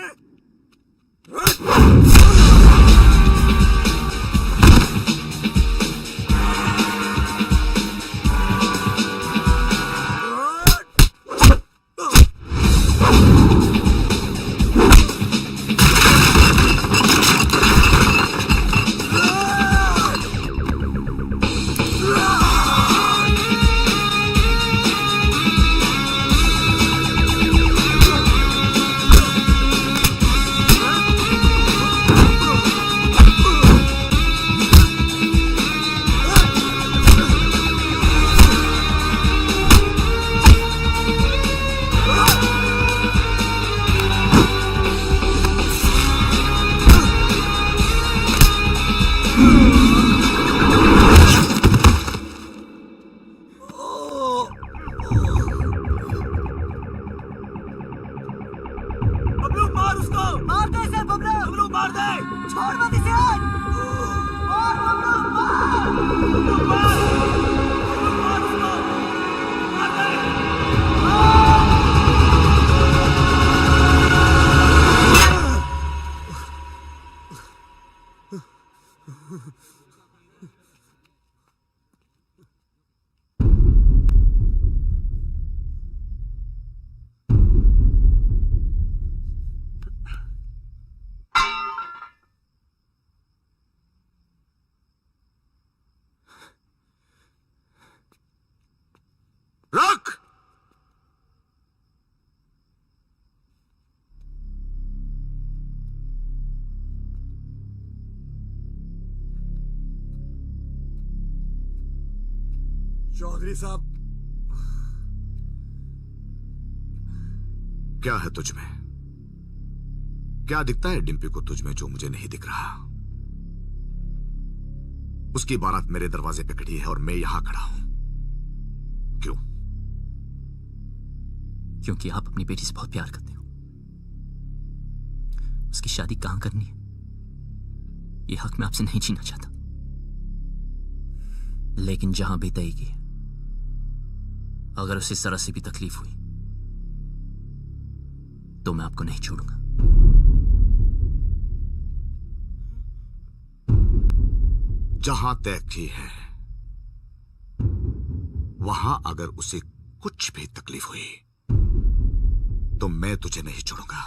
मार दे इसे बबलू मार दे, छोड़ मत इसे आज। मार बबलू मार, बबलू मार, बबलू मार उसको, मार दे, रुक। चौधरी साहब, क्या है तुझ में? क्या दिखता है डिम्पी को तुझ में जो मुझे नहीं दिख रहा? उसकी बारात मेरे दरवाजे पे खड़ी है और मैं यहां खड़ा हूं। क्यों? क्योंकि आप अपनी बेटी से बहुत प्यार करते हो। उसकी शादी कहां करनी है ये हक मैं आपसे नहीं छीनना चाहता, लेकिन जहां भी तय की, अगर उसे जरा से भी तकलीफ हुई तो मैं आपको नहीं छोड़ूंगा। जहां तय की है वहां अगर उसे कुछ भी तकलीफ हुई तो मैं तुझे नहीं छोड़ूंगा।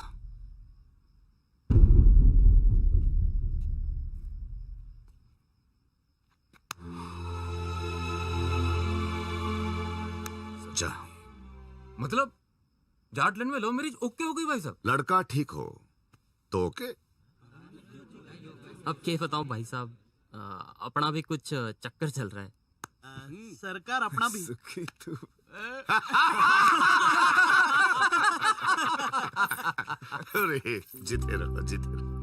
जा। मतलब जाटलैंड में लव मैरिज ओके हो गई भाई साहब? लड़का ठीक हो तो ओके। अब क्या बताऊं भाई साहब, अपना भी कुछ चक्कर चल रहा है। सरकार अपना भी अरे जीते रहो जीते रहो।